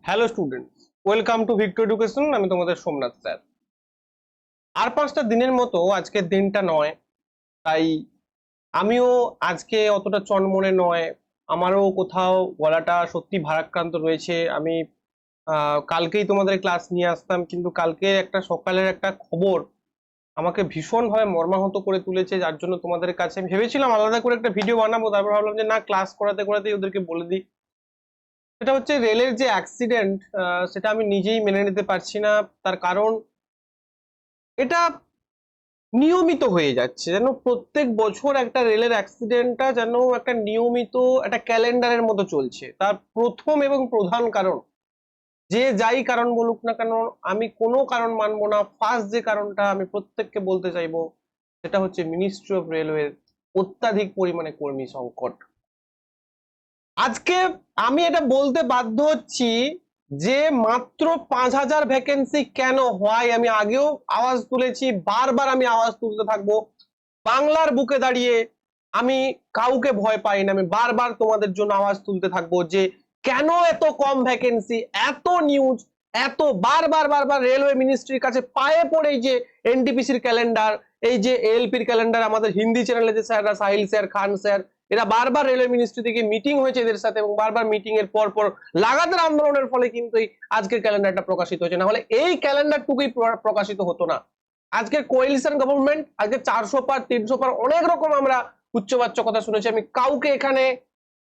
Hello students, welcome to Victor education. আমি তোমাদের Somnath sir. আর 5টা দিনের মতো আজকের দিনটা নয়, তাই আমিও আজকে অতটা চনমনে নয়। আমারও কোথাও গলাটা সত্যি ভারাক্রান্ত রয়েছে। আমি কালকেই তোমাদের ক্লাস নিয়ে আসতাম, কিন্তু কালকে একটা সকালের একটা খবর আমাকে ভীষণভাবে মর্মাহত করে তুলেছে, যার জন্য তোমাদের কাছে আমি ভেবেছিলাম আলাদা করে একটা ভিডিও বানাবো, তারপর ভাবলাম যে না, ক্লাস করাতে করাতেই ওদেরকে বলে দিই। সেটা হচ্ছে রেলের যে অ্যাক্সিডেন্ট, সেটা আমি নিজেই মেনে নিতে পারছি না। তার কারণ এটা নিয়মিত হয়ে যাচ্ছে, যেন প্রত্যেক বছর একটা রেলের অ্যাক্সিডেন্টটা যেন একটা নিয়মিত একটা ক্যালেন্ডারের মতো চলছে। তার প্রথম এবং প্রধান কারণ, যে যাই কারণ বলুক না কেন, আমি কোনো কারণ মানবো না। ফার্স্ট যে কারণটা আমি প্রত্যেককে বলতে চাইবো, সেটা হচ্ছে মিনিস্ট্রি অফ রেলওয়ের অত্যাধিক পরিমাণে কর্মী সংকট। আজকে আমি এটা বলতে বাধ্য হচ্ছি যে মাত্র 5,000 ভ্যাকেন্সি কেন হয়। আমি আগেও আওয়াজ তুলেছি, বারবার আমি আওয়াজ তুলতে থাকবো। বাংলার বুকে দাঁড়িয়ে আমি কাউকে ভয় পাই না। আমি বারবার তোমাদের জন্য আওয়াজ তুলতে থাকবো যে কেন এত কম ভ্যাকেন্সি, এত নিউজ, এত বারবার বারবার রেলওয়ে মিনিস্ট্রির কাছে পায়ে পড়ে। এই যে এনটিপিসির ক্যালেন্ডার, এই যে এএলপির ক্যালেন্ডার, আমাদের হিন্দি চ্যানেলে যে স্যাররা, সাহিল স্যার, খান স্যার, এরা বারবার রেলওয়ে মিনিস্ট্রি থেকে মিটিং হয়েছে এদের সাথে, এবং বারবার মিটিং এর পর পর লাগাতার আন্দোলনের ফলে কিন্তু এই আজকের ক্যালেন্ডারটা প্রকাশিত হয়েছে। না হলে এই ক্যালেন্ডারটুকুই প্রকাশিত হতো না। আজকে কোয়েলিশন গভর্নমেন্ট, আজকে 400 পার, 300 পার, অনেক রকম আমরা উচ্চবাচ্য কথা শুনেছি। আমি কাউকে এখানে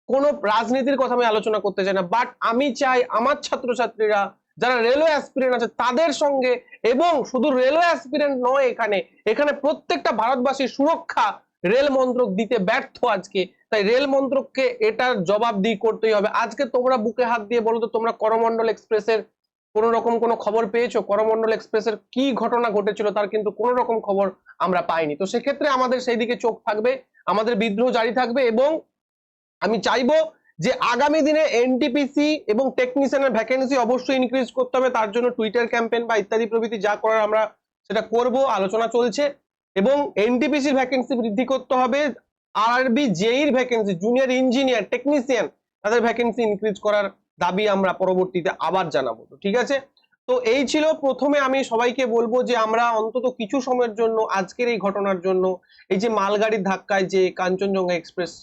কোনো রাজনীতির কথা আমি আলোচনা করতে চাই না, বাট আমি চাই আমার ছাত্রছাত্রীরা যারা রেলওয়ে অ্যাসপিরেন্ট আছে তাদের সঙ্গে, এবং শুধু রেলওয়ে অ্যাসপিরেন্ট নয়, এখানে এখানে প্রত্যেকটা ভারতবাসীর সুরক্ষা রেল মন্ত্রক দিতে ব্যর্থ আজকে। তাই রেল মন্ত্রককে এটার জবাবদিহি করতেই হবে। আজকে তোমরা বুকে হাত দিয়ে বলো তো, তোমরা করমণ্ডল এক্সপ্রেসের কোন রকম কোনো খবর পেয়েছো? করমণ্ডল এক্সপ্রেসের কি ঘটনা ঘটেছিল তার কিন্তু কোন রকম খবর আমরা পাইনি। তো সেক্ষেত্রে আমাদের সেই দিকে চোখ থাকবে, আমাদের বিদ্রোহ জারি থাকবে, এবং আমি চাইবো যে আগামী দিনে এনটিপিসি এবং টেকনিশিয়ানের ভ্যাকেন্সি অবশ্যই ইনক্রিজ করতে হবে। তার জন্য টুইটার ক্যাম্পেইন বা ইত্যাদি প্রভৃতি যা করার আমরা সেটা করব, আলোচনা চলছে। এবং এনটিপিসির ভ্যাকেন্সি বৃদ্ধি করতে হবে। আরআরবি জেইর ভ্যাকেন্সি, জুনিয়র ইঞ্জিনিয়ার, টেকনিশিয়ান, তাদের ভ্যাকেন্সি ইনক্রিজ করার দাবি আমরা পরবর্তীতে আবার জানাবো। তো ঠিক আছে, তো এই ছিল। প্রথমে আমি সবাইকে বলবো যে আমরা অন্তত কিছু সময়ের জন্য আজকের এই ঘটনার জন্য, এই যে মালগাড়ির ধাক্কায় যে কাঞ্চনজঙ্ঘা এক্সপ্রেস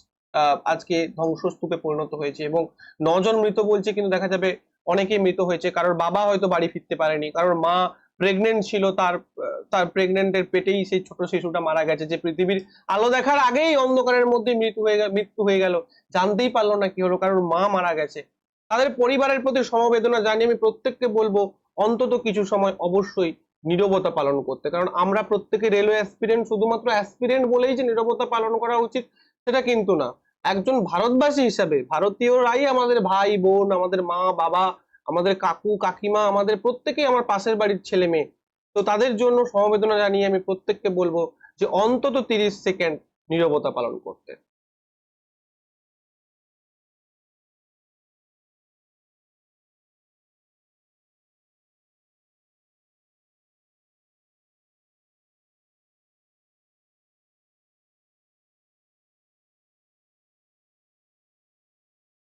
আজকে ধ্বংসস্তূপে পরিণত হয়েছে, এবং 9 জন মৃত বলছে, কিন্তু দেখা যাবে অনেকেই মৃত হয়েছে। কারোর বাবা হয়তো বাড়ি ফিরতে পারেনি, কারোর মা প্রেগনেন্ট ছিল, তার তার প্রেগনেন্টের পেটেই সেই ছোট শিশুটা মারা গেছে, যে পৃথিবীর আলো দেখার আগেই অন্ধকারের মধ্যে মৃত্যু হয়ে গেল, জানতেই পারলো না কি হলো, কারোর মা মারা গেছে। তাদের পরিবারের প্রতি সমবেদনা জানিয়ে আমি প্রত্যেককে বলবো অন্তত কিছু সময় অবশ্যই নীরবতা পালন করতে। কারণ আমরা প্রত্যেকে রেলওয়ে অ্যাসপিরেন্ট, শুধুমাত্র অ্যাসপিরেন্ট বলেই যে নীরবতা পালন করা উচিত সেটা কিন্তু না। একজন ভারতবাসী হিসাবে, ভারতীয়রাই আমাদের ভাই বোন, আমাদের মা বাবা, আমাদের কাকু কাকিমা, আমাদের প্রত্যেকেই আমার পাশের বাড়ির ছেলে মেয়ে। তো তাদের জন্য সমবেদনা জানিয়ে আমি প্রত্যেককে বলবো যে অন্তত 30 সেকেন্ড নীরবতা পালন করতে।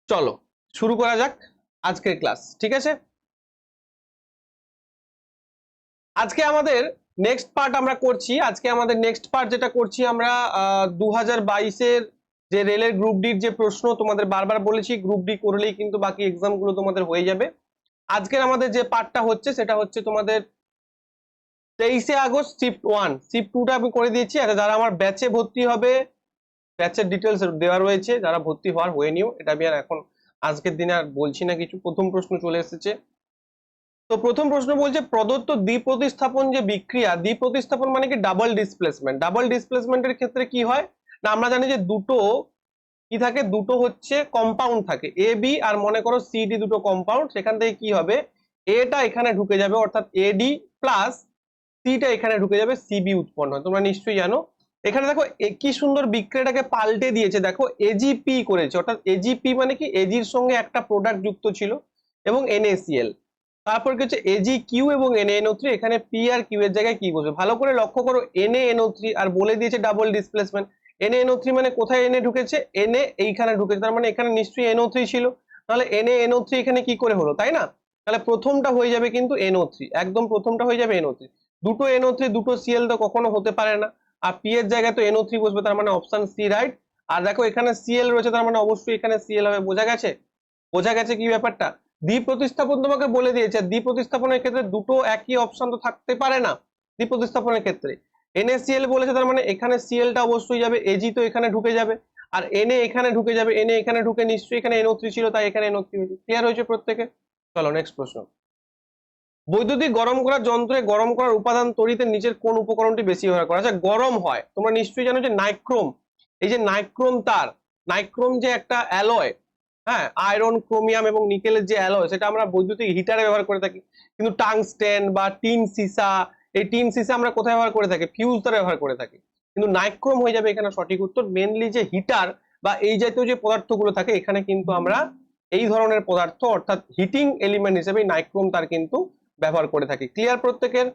চলো শুরু করা যাক আজকের ক্লাস, ঠিক আছে? আজকে আমাদের নেক্সট পার্ট আমরা করছি। আজকে আমাদের নেক্সট পার্ট যেটা করছি আমরা, 2022-এর যে রেলের গ্রুপ ডির যে প্রশ্ন, তোমাদের বারবার বলেছি গ্রুপ ডি করলেই কিন্তু বাকি এক্সাম গুলো তোমাদের হয়ে যাবে। আজকের আমাদের যে পার্টটা হচ্ছে সেটা হচ্ছে তোমাদের 23শে আগস্ট শিফট 1, শিফট 2টা আমি করে দিয়েছি। আচ্ছা, যারা আমার ব্যাচে ভর্তি হবে, ব্যাচের ডিটেলস দেওয়া রয়েছে, যারা ভর্তি হওয়ার হয়ে নিও, এটা আমি আর এখন আজকের দিনে আর বলছি না কিছু। প্রথম প্রশ্ন চলে এসেছে। তো প্রথম প্রশ্ন বলছে, প্রদত্ত দ্বিপ্রতিস্থাপন যে বিক্রিয়া, দ্বিপ্রতিস্থাপন মানে কি ডাবল ডিসপ্লেসমেন্ট। ডাবল ডিসপ্লেসমেন্টের ক্ষেত্রে কি হয় না, আমরা জানি যে দুটো কি থাকে, দুটো হচ্ছে কম্পাউন্ড থাকে, এ বি, আর মনে করো সি ডি, দুটো কম্পাউন্ড। সেখান থেকে কি হবে, এটা এখানে ঢুকে যাবে, অর্থাৎ এডি প্লাস সিটা এখানে ঢুকে যাবে, সিবি উৎপন্ন হয়। তোমরা নিশ্চয়ই জানো। এখানে দেখো কি সুন্দর বিক্রিয়াটাকে পাল্টে দিয়েছে, দেখো এজিপি করেছে, অর্থাৎ এজিপি মানে কি, এজির সঙ্গে একটা প্রোডাক্ট যুক্ত ছিল এবং এনএসিএল। তারপর কি হচ্ছে, এজি কিউ এবং এনএনও3, এখানে পি আর কিউ এর জায়গায় কি বসবে, ভালো করে লক্ষ্য করো, এনএনও3, আর বলে দিয়েছে ডাবল ডিসপ্লেসমেন্ট। এনএনও3 মানে কোথায় এনএ ঢুকেছে, এনএ এইখানে ঢুকেছে, তার মানে এখানে নিশ্চয়ই এনও3 ছিল। তাহলে NaNO3 এখানে কি করে হলো, তাই না? তাহলে প্রথমটা হয়ে যাবে কিন্তু NO3, একদম প্রথমটা হয়ে যাবে NO3। দুটো NO3 দুটো Cl তো কখনো হতে পারে না, আর P এর জায়গায় তো NO3 বসবে, তার মানে অপশন সি রাইট। আর দেখো এখানে Cl রয়েছে, তার মানে অবশ্যই এখানে Cl হবে। বোঝা গেছে? বোঝা গেছে কি ব্যাপারটা? দ্বি প্রতিস্থাপন তোমাকে বলে দিয়েছে, দ্বি প্রতিস্থাপনের ক্ষেত্রে দুটো একই অপশন তো থাকতে পারে না দ্বি প্রতিস্থাপনের ক্ষেত্রে। NaCl বলেছে, তার মানে এখানে Cl টা অবশ্যই যাবে, Ag তো এখানে ঢুকে যাবে, আর Na এখানে ঢুকে যাবে, Na এখানে ঢুকে নিশ্চয়ই এখানে NO3 ছিল, তাই এখানে NO3 হয়েছে। ক্লিয়ার হয়েছে প্রত্যেকে? চলো নেক্সট প্রশ্ন। বৈদ্যুতিক গরম করার যন্ত্রে গরম করার উপাদান তড়িতের নিচের কোন উপকরণটি বেশি ব্যবহার করা হয়? আচ্ছা, গরম হয়, তোমরা নিশ্চয়ই জানো যে নাইক্রোম, এই যে নাইক্রোম তার, নাইক্রোম যে একটা অ্যালয়, হ্যাঁ, আয়রন ক্রোমিয়াম এবং নিকেলের যে অ্যালয়, সেটা আমরা বৈদ্যুতিক হিটারে ব্যবহার করে থাকি। কিন্তু টাংস্টেন বা টিন সিসা, এই টিন সিসা আমরা কোথায় ব্যবহার করে থাকি? ফিউজ তারে ব্যবহার করে থাকি। কিন্তু নাইক্রোম হয়ে যাবে এখানে সঠিক উত্তর। মেনলি যে হিটার বা এই জাতীয় যে পদার্থগুলো থাকে, এখানে কিন্তু আমরা এই ধরনের পদার্থ অর্থাৎ হিটিং এলিমেন্ট হিসেবে নাইক্রোম তার কিন্তু ব্যবহার করে থাকি। ক্লিয়ার প্রত্যেকের?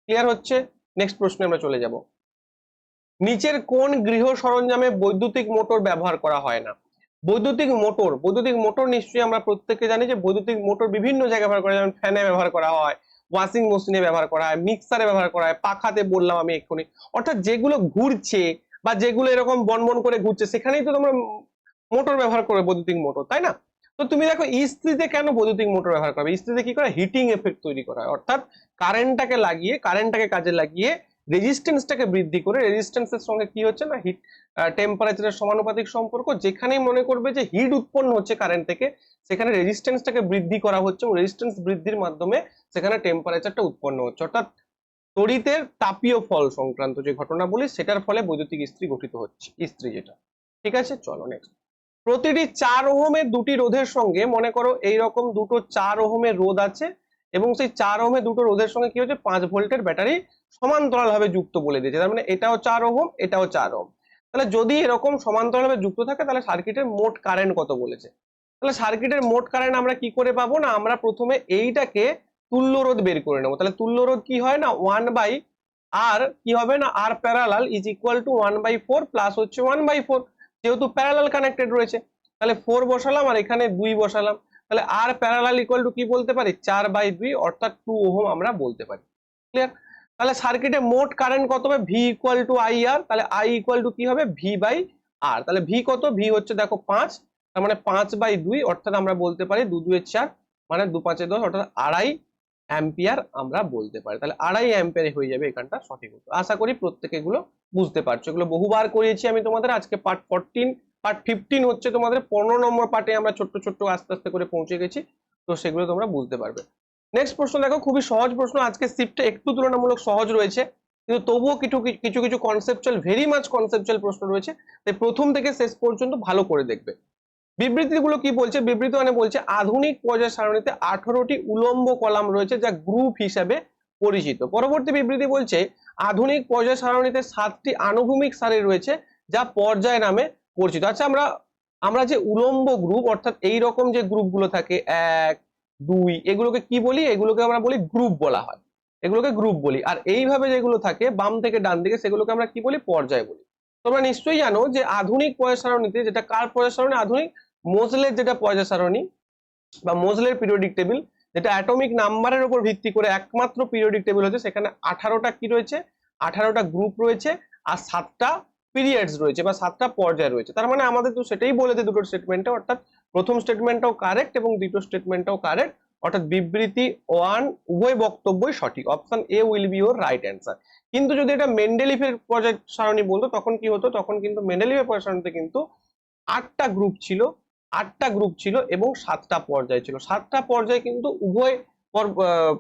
ক্লিয়ার হচ্ছে? নেক্সট প্রশ্নে আমরা চলে যাব। নিচের কোন গৃহ সরঞ্জামে বৈদ্যুতিক মোটর ব্যবহার করা হয় না? বৈদ্যুতিক মোটর, বৈদ্যুতিক মোটর নিশ্চয়ই আমরা প্রত্যেকে জানি যে বৈদ্যুতিক মোটর বিভিন্ন জায়গায় ব্যবহার করা হয়, যেমন ফ্যানে ব্যবহার করা হয়, ওয়াশিং মেশিনে ব্যবহার করা হয়, মিক্সারে ব্যবহার করা হয়, পাখাতে বললাম আমি এক্ষুনি। অর্থাৎ যেগুলো ঘুরছে বা যেগুলো এরকম বনবন করে ঘুরছে, সেখানেই তো তোমরা মোটর ব্যবহার করে, বৈদ্যুতিক মোটর, তাই না? তো তুমি দেখো ইস্ত্রিতে কেন বৈদ্যুতিক মোটর ব্যবহার করবে? ইস্ত্রিতে কি করে? হিটিং এফেক্ট তৈরি করা হয়, অর্থাৎ কারেন্টটাকে কাজে লাগিয়ে রেজিস্ট্যান্সটাকে বৃদ্ধি করে, রেজিস্ট্যান্সের সঙ্গে কি হচ্ছে না, হিট টেম্পারেচারের সমানুপাতিক সম্পর্ক। যেখানেই মনে করবে যে হিট উৎপন্ন হচ্ছে কারেন্ট থেকে, সেখানে রেজিস্ট্যান্সটাকে বৃদ্ধি করা হচ্ছে, এবং রেজিস্ট্যান্স বৃদ্ধির মাধ্যমে সেখানে টেম্পারেচারটা উৎপন্ন হচ্ছে। অর্থাৎ তড়িতের তাপীয় ফল সংক্রান্ত যে ঘটনা বলি, সেটার ফলে বৈদ্যুতিক ইস্ত্রি গঠিত হচ্ছে, ইস্ত্রি যেটা। ঠিক আছে, চলো নেক্সট। প্রতিটি 4 ওহমের দুটি রোধের সঙ্গে, মনে করো এইরকম দুটো 4 ওহমের রোধ আছে, এবং সেই 4 ওহমের দুটো রোধের সঙ্গে কি হচ্ছে, 5 ভোল্টের ব্যাটারি সমান্তরাল ভাবে যুক্ত বলে দিয়েছে। তার মানে এটাও 4 ওহম, এটাও 4 ওহম। তাহলে যদি এরকম সমান্তরাল ভাবে যুক্ত থাকে, তাহলে সার্কিটের মোট কারেন্ট কত বলেছে? তাহলে সার্কিটের মোট কারেন্ট আমরা কি করে পাবো? না, আমরা প্রথমে এইটাকে তুল্য রোধ বের করে নেবো। তাহলে তুল্য রোধ কি হয় না, 1/r কি হবে না, r parallel is equal to 1/4 plus হচ্ছে 1/4, যেহেতু প্যারালাল কানেক্টেড রয়েছে। তাহলে 4 বসালাম আর এখানে 2 বসালাম, তাহলে r প্যারালাল ইকুয়াল টু কি বলতে পারি? 4/2, অর্থাৎ 2 ওহম আমরা বলতে পারি। ক্লিয়ার? তাহলে সার্কিটে মোট কারেন্ট কত হবে? v ইকুয়াল টু IR, তাহলে I ইকুয়াল টু কি হবে? v/r। তাহলে v কত? v হচ্ছে দেখো 5, তার মানে 5/2, অর্থাৎ আমরা বলতে পারি 2 2 4, মানে 2 5 10, অর্থাৎ 2.5 অ্যাম্পিয়ার আমরা বলতে পারি। তাহলে 2.5 অ্যাম্পিয়ারে হয়ে যাবে এখানটা সঠিক উত্তর। আশা করি প্রত্যেকে এগুলো বুঝতে পারছো। এগুলো বহুবার করিয়েছি আমি তোমাদের। আজকে পার্ট 15 হচ্ছে তোমাদের 15 নম্বর পার্টে আমরা ছোট্ট ছোট্ট আস্তে আস্তে করে পৌঁছে গেছি, তো সেগুলো তোমরা বুঝতে পারবে। নেক্সট প্রশ্ন দেখো, খুবই সহজ প্রশ্ন। আজকে শিফটটা একটু তুলনামূলক সহজ রয়েছে, কিন্তু তবুও কিছু কিছু কিছু কনসেপচুয়াল, ভেরি মাচ কনসেপচুয়াল প্রশ্ন রয়েছে, তাই প্রথম থেকে শেষ পর্যন্ত ভালো করে দেখবে। বিবৃতিগুলো কি বলছে? বিবৃতি মানে বলছে আধুনিক পর্যায় সারণীতে 18টি উলম্ব কলাম রয়েছে, যা গ্রুপ হিসাবে পরিচিত। পরবর্তী বিবৃতি বলছে আধুনিক পর্যায় সারণীতে 7টি আনুভূমিক সারি রয়েছে, যা পর্যায় নামে পরিচিত। আচ্ছা, আমরা যে উলম্ব গ্রুপ, অর্থাৎ এই রকম যে গ্রুপগুলো থাকে 1 2, এগুলোকে কি বলি? এগুলোকে আমরা বলি গ্রুপ বলা হয়, এগুলোকে গ্রুপ বলি। আর এইভাবে যেগুলো থাকে বাম থেকে ডান দিকে, সেগুলোকে আমরা কি বলি? পর্যায় বলি। তোমরা নিশ্চয়ই জানো যে আধুনিক পর্যায় সারণীতে, যেটা কার পর্যায় সারণী? আধুনিক মোজলের যেটা পর্যায় সারণী বা মোজলের পিরিয়ডিক টেবিল, যেটা অ্যাটমিক নাম্বারের উপর ভিত্তি করে একমাত্র পিরিয়ডিক টেবিল হচ্ছে, সেখানে 18টা কি রয়েছে? 18টা গ্রুপ রয়েছে, আর 7টা পিরিয়ডস রয়েছে বা 7টা পর্যায় রয়েছে। তার মানে আমাদের তো সেটাই বলেছে দুটো স্টেটমেন্টে, অর্থাৎ প্রথম স্টেটমেন্টটাও কারেক্ট এবং দ্বিতীয় স্টেটমেন্টটাও কারেক্ট, অর্থাৎ বিবৃতি 1 উভয় বক্তব্যই সঠিক। Option A will be your right answer. কিন্তু যদি এটা মেন্ডেলিফের পর্যায় সারণী বলতো, তখন কি হতো? তখন কিন্তু মেন্ডেলিফের পর্যায় সারণীতে কিন্তু 8টা গ্রুপ ছিল, 8টা গ্রুপ ছিল এবং 7টা পর্যায় ছিল। 7টা পর্যায় কিন্তু উভয়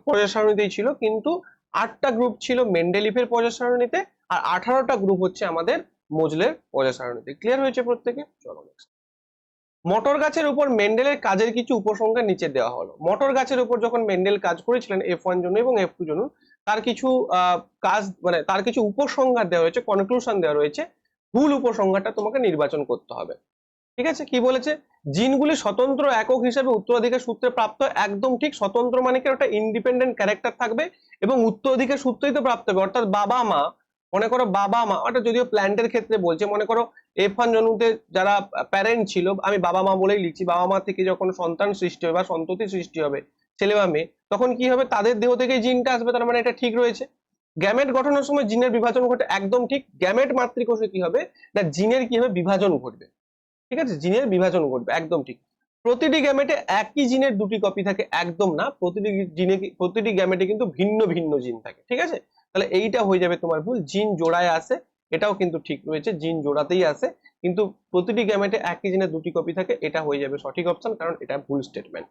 পর্যায় সারণীতেই ছিল, কিন্তু 8টা গ্রুপ ছিল মেন্ডেলিফের পর্যায় সারণীতে, আর 18টা গ্রুপ হচ্ছে আমাদের মোজলের পর্যায় সারণীতে। ক্লিয়ার হয়েছে প্রত্যেকে? চলো নেক্সট। মটর গাছের উপর মেন্ডেলের কাজের কিছু উপসংহার নিচে দেওয়া হলো। মটর গাছের উপর যখন মেন্ডেল কাজ করেছিলেন F1 জন্য এবং F2 জন্য, তার কিছু কাজ, মানে তার কিছু উপসংহার দেওয়া হয়েছে, কনক্লুশন দেওয়া রয়েছে। ভুল উপসংহারটা তোমাকে নির্বাচন করতে হবে। ঠিক আছে, কি বলেছে? জিনগুলি স্বতন্ত্র একক হিসেবে উত্তরাধিকার সূত্রে প্রাপ্ত। একদম ঠিক। স্বতন্ত্র মানে কি? একটা ইন্ডিপেন্ডেন্ট ক্যারেক্টার থাকবে এবং উত্তরাধিকার সূত্রেই তো প্রাপ্ত হবে, অর্থাৎ বাবা মা মনে করো বাবা মা, ওটা যদিও প্ল্যান্টের ক্ষেত্রে বলছে, মনে করো F1 জন্মতে যারা প্যারেন্ট ছিল, আমি বাবা মা বলেই লিখছি, বাবা মা থেকে যখন সন্তান সৃষ্টি হবে বা সন্ততি সৃষ্টি হবে, ছেলে বা মেয়ে, তখন কি হবে, তাদের দেহ থেকে জিনটা আসবে, তার মানে এটা ঠিক রয়েছে। গ্যামেট গঠনের সময় জিনের বিভাজন ঘটে, একদম ঠিক। গ্যামেট মাতৃকোষে কি হবে না, জিনের কি হবে, বিভাজন ঘটবে। ঠিক আছে, জিনের বিভাজন ঘটবে, একদম ঠিক। প্রতিটি গ্যামেটে একই জিনের দুটি কপি থাকে, একদম না, প্রতিটি গ্যামেটে কিন্তু ভিন্ন ভিন্ন জিন থাকে। ঠিক আছে, তাহলে এইটা হয়ে যাবে তোমার ভুল, জিন জোড়ায় আসে, এটাও কিন্তু ঠিক রয়েছে, জিন জোড়াতেই আসে, কিন্তু প্রতিটি গ্যামেটে একই জিনের দুটি কপি থাকে, এটা হয়ে যাবে সঠিক অপশন, কারণ এটা ভুল স্টেটমেন্ট।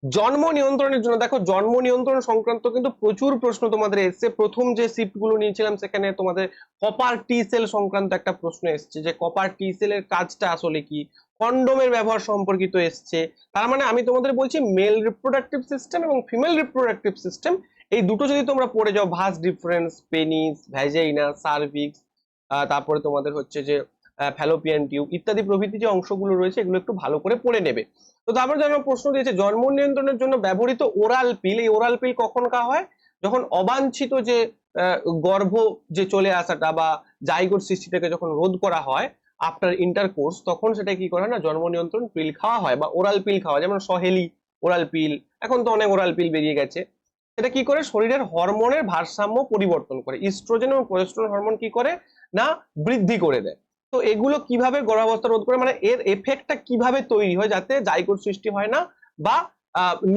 জন্ম নিয়ন্ত্রণের জন্য দেখো, জন্ম নিয়ন্ত্রণ সংক্রান্ত কিন্তু প্রচুর প্রশ্ন তোমাদের এসছে। প্রথম যে শিফট গুলো নিয়েছিলাম সেখানে তোমাদের কপার টি সেল সংক্রান্ত একটা প্রশ্ন এসছে, যে কপার টি সেলের কাজটা আসলে কি, কন্ডোমের ব্যবহার সম্পর্কিত এসছে। তার মানে আমি তোমাদের বলছি মেল রিপ্রোডাক্টিভ সিস্টেম এবং ফিমেল রিপ্রোডাক্টিভ সিস্টেম, এই দুটো যদি তোমরা পড়ে যাও, vas deferens, penis, vagina, cervix, তারপরে তোমাদের হচ্ছে যে ফ্যালোপিয়ান টিউব ইত্যাদি প্রভৃতি যে অংশগুলো রয়েছে, এগুলো একটু ভালো করে পড়ে নেবে। তো তারপরে যেন প্রশ্ন দিয়েছে, জন্ম নিয়ন্ত্রণের জন্য ব্যবহৃত ওরাল পিল, এই ওরাল পিল কখন খাওয়া হয়, যখন অবাঞ্ছিত যে গর্ভ যে চলে আসাটা বা জাইগোট সৃষ্টিটাকে যখন রোধ করা হয় আফটার ইন্টারকোর্স, তখন সেটা কি করে না, জন্ম নিয়ন্ত্রণ পিল খাওয়া হয় বা ওরাল পিল খাওয়া, যেমন সহেলি ওরাল পিল, এখন তো অনেক ওরাল পিল বেরিয়ে গেছে। এটা কি করে, শরীরের হরমোনের ভারসাম্য পরিবর্তন করে, ইস্ট্রোজেন এবং প্রোজেস্টেরন হরমোন কি করে না, বৃদ্ধি করে দেয়। তো এগুলো কিভাবে গর্ভাবস্থা রোধ করে, মানে এর এফেক্টটা কিভাবে তৈরি হয় যাতে জাইগোট সৃষ্টি হয় না বা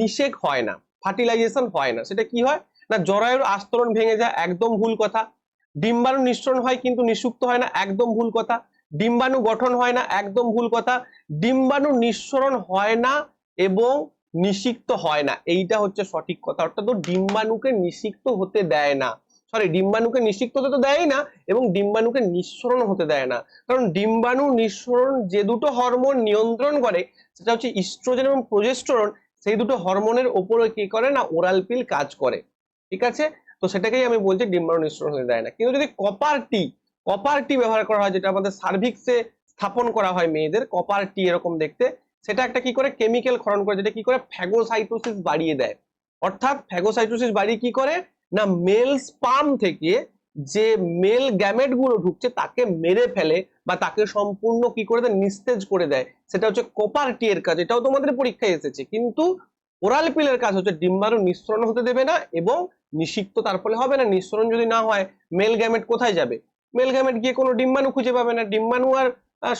নিষেক হয় না, ফার্টিলাইজেশন হয় না, সেটা কি হয় না, জরায়ুর আস্তরণ ভেঙে যায়, একদম ভুল কথা। ডিম্বাণু নিঃসরণ হয় কিন্তু নিষুক্ত হয় না, একদম ভুল কথা। ডিম্বাণু গঠন হয় না, একদম ভুল কথা। ডিম্বাণু নিঃসরণ হয় না এবং নিষিক্ত হয় না, এইটা হচ্ছে সঠিক কথা। অর্থাৎ ডিম্বাণুকে নিষিক্ত হতে দেয় না, সরি, ডিম্বাণুকে নিষিক্ত হতে তো দেয় না এবং ডিম্বাণুকে নিঃসরণ হতে দেয় না। কারণ ডিম্বাণু নিঃসরণ যে দুটো হরমোন নিয়ন্ত্রণ করে, সেটা হচ্ছে ইস্ট্রোজেন এবং প্রোজেস্টেরন, সেই দুটো হরমোনের ওপরে কি করে না, ওরাল পিল কাজ করে। ঠিক আছে, তো সেটাকেই আমি বলছি ডিম্বাণু নিঃসরণ হতে দেয় না। কিন্তু যদি কপার টি ব্যবহার করা হয়, যেটা আমাদের সার্ভিক্সে স্থাপন করা হয় মেয়েদের, কপার টি এরকম দেখতে, সেটা একটা কি করে, কেমিক্যাল ক্ষরণ করে, যেটা কি করে, ফ্যাগোসাইটোসিস বাড়িয়ে দেয়। অর্থাৎ ফ্যাগোসাইটোসিস বাড়িয়ে কি করে না, মেল স্পার্ম থেকে যে মেল গ্যামেট গুলো ঢুকছে তাকে মেরে ফেলে বা তাকে সম্পূর্ণ কি করে দেয়, নিস্তেজ করে দেয়। সেটা হচ্ছে কপার টি এর কাজ, এটাও তোমাদের পরীক্ষায় এসেছে। কিন্তু ওরাল পিলের কাজ হচ্ছে ডিম্বাণু নিঃসরণ হতে দেবে না এবং নিষিক্ত তার ফলে হবে না। নিঃসরণ যদি না হয়, মেল গ্যামেট কোথায় যাবে, মেল গ্যামেট গিয়ে কোনো ডিম্বাণু খুঁজে পাবে না, ডিম্বাণু আর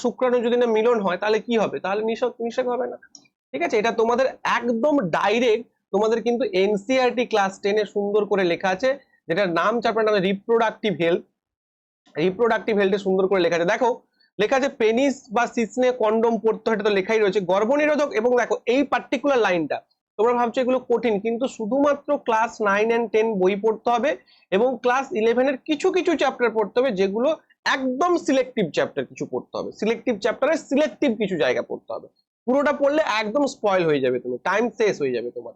শুক্রাণু যদি না মিলন হয়, তাহলে কি হবে, তাহলে নিষেক হবে না। ঠিক আছে, এটা তোমাদের একদম ডাইরেক্ট তোমাদের কিন্তু এনসিইআরটি ক্লাস 10 এ সুন্দর করে লেখা আছে, যেটার নাম চ্যাপ্টার নাম রিপ্রোডাক্টিভ হেলথ। রিপ্রোডাক্টিভ হেলথে সুন্দর করে লেখা আছে, দেখো লেখা আছে পেনিস বা সিসনে কন্ডোম পড়তে হয়, এটা তো লেখাই রয়েছে, গর্ভনিরোধক। এবং দেখো এই পার্টিকুলার লাইনটা তোমরা ভাবছো এগুলো কঠিন, কিন্তু শুধুমাত্র ক্লাস 9 এন্ড 10 বই পড়তে হবে এবং ক্লাস 11 এর কিছু কিছু চ্যাপ্টার পড়তে হবে, যেগুলো একদম সিলেক্টিভ চ্যাপ্টার কিছু পড়তে হবে, সিলেক্টিভ চ্যাপ্টারে সিলেক্টিভ কিছু জায়গা পড়তে হবে। পুরোটা পড়লে একদম স্পয়েল হয়ে যাবে, তুমি টাইম শেষ হয়ে যাবে তোমার।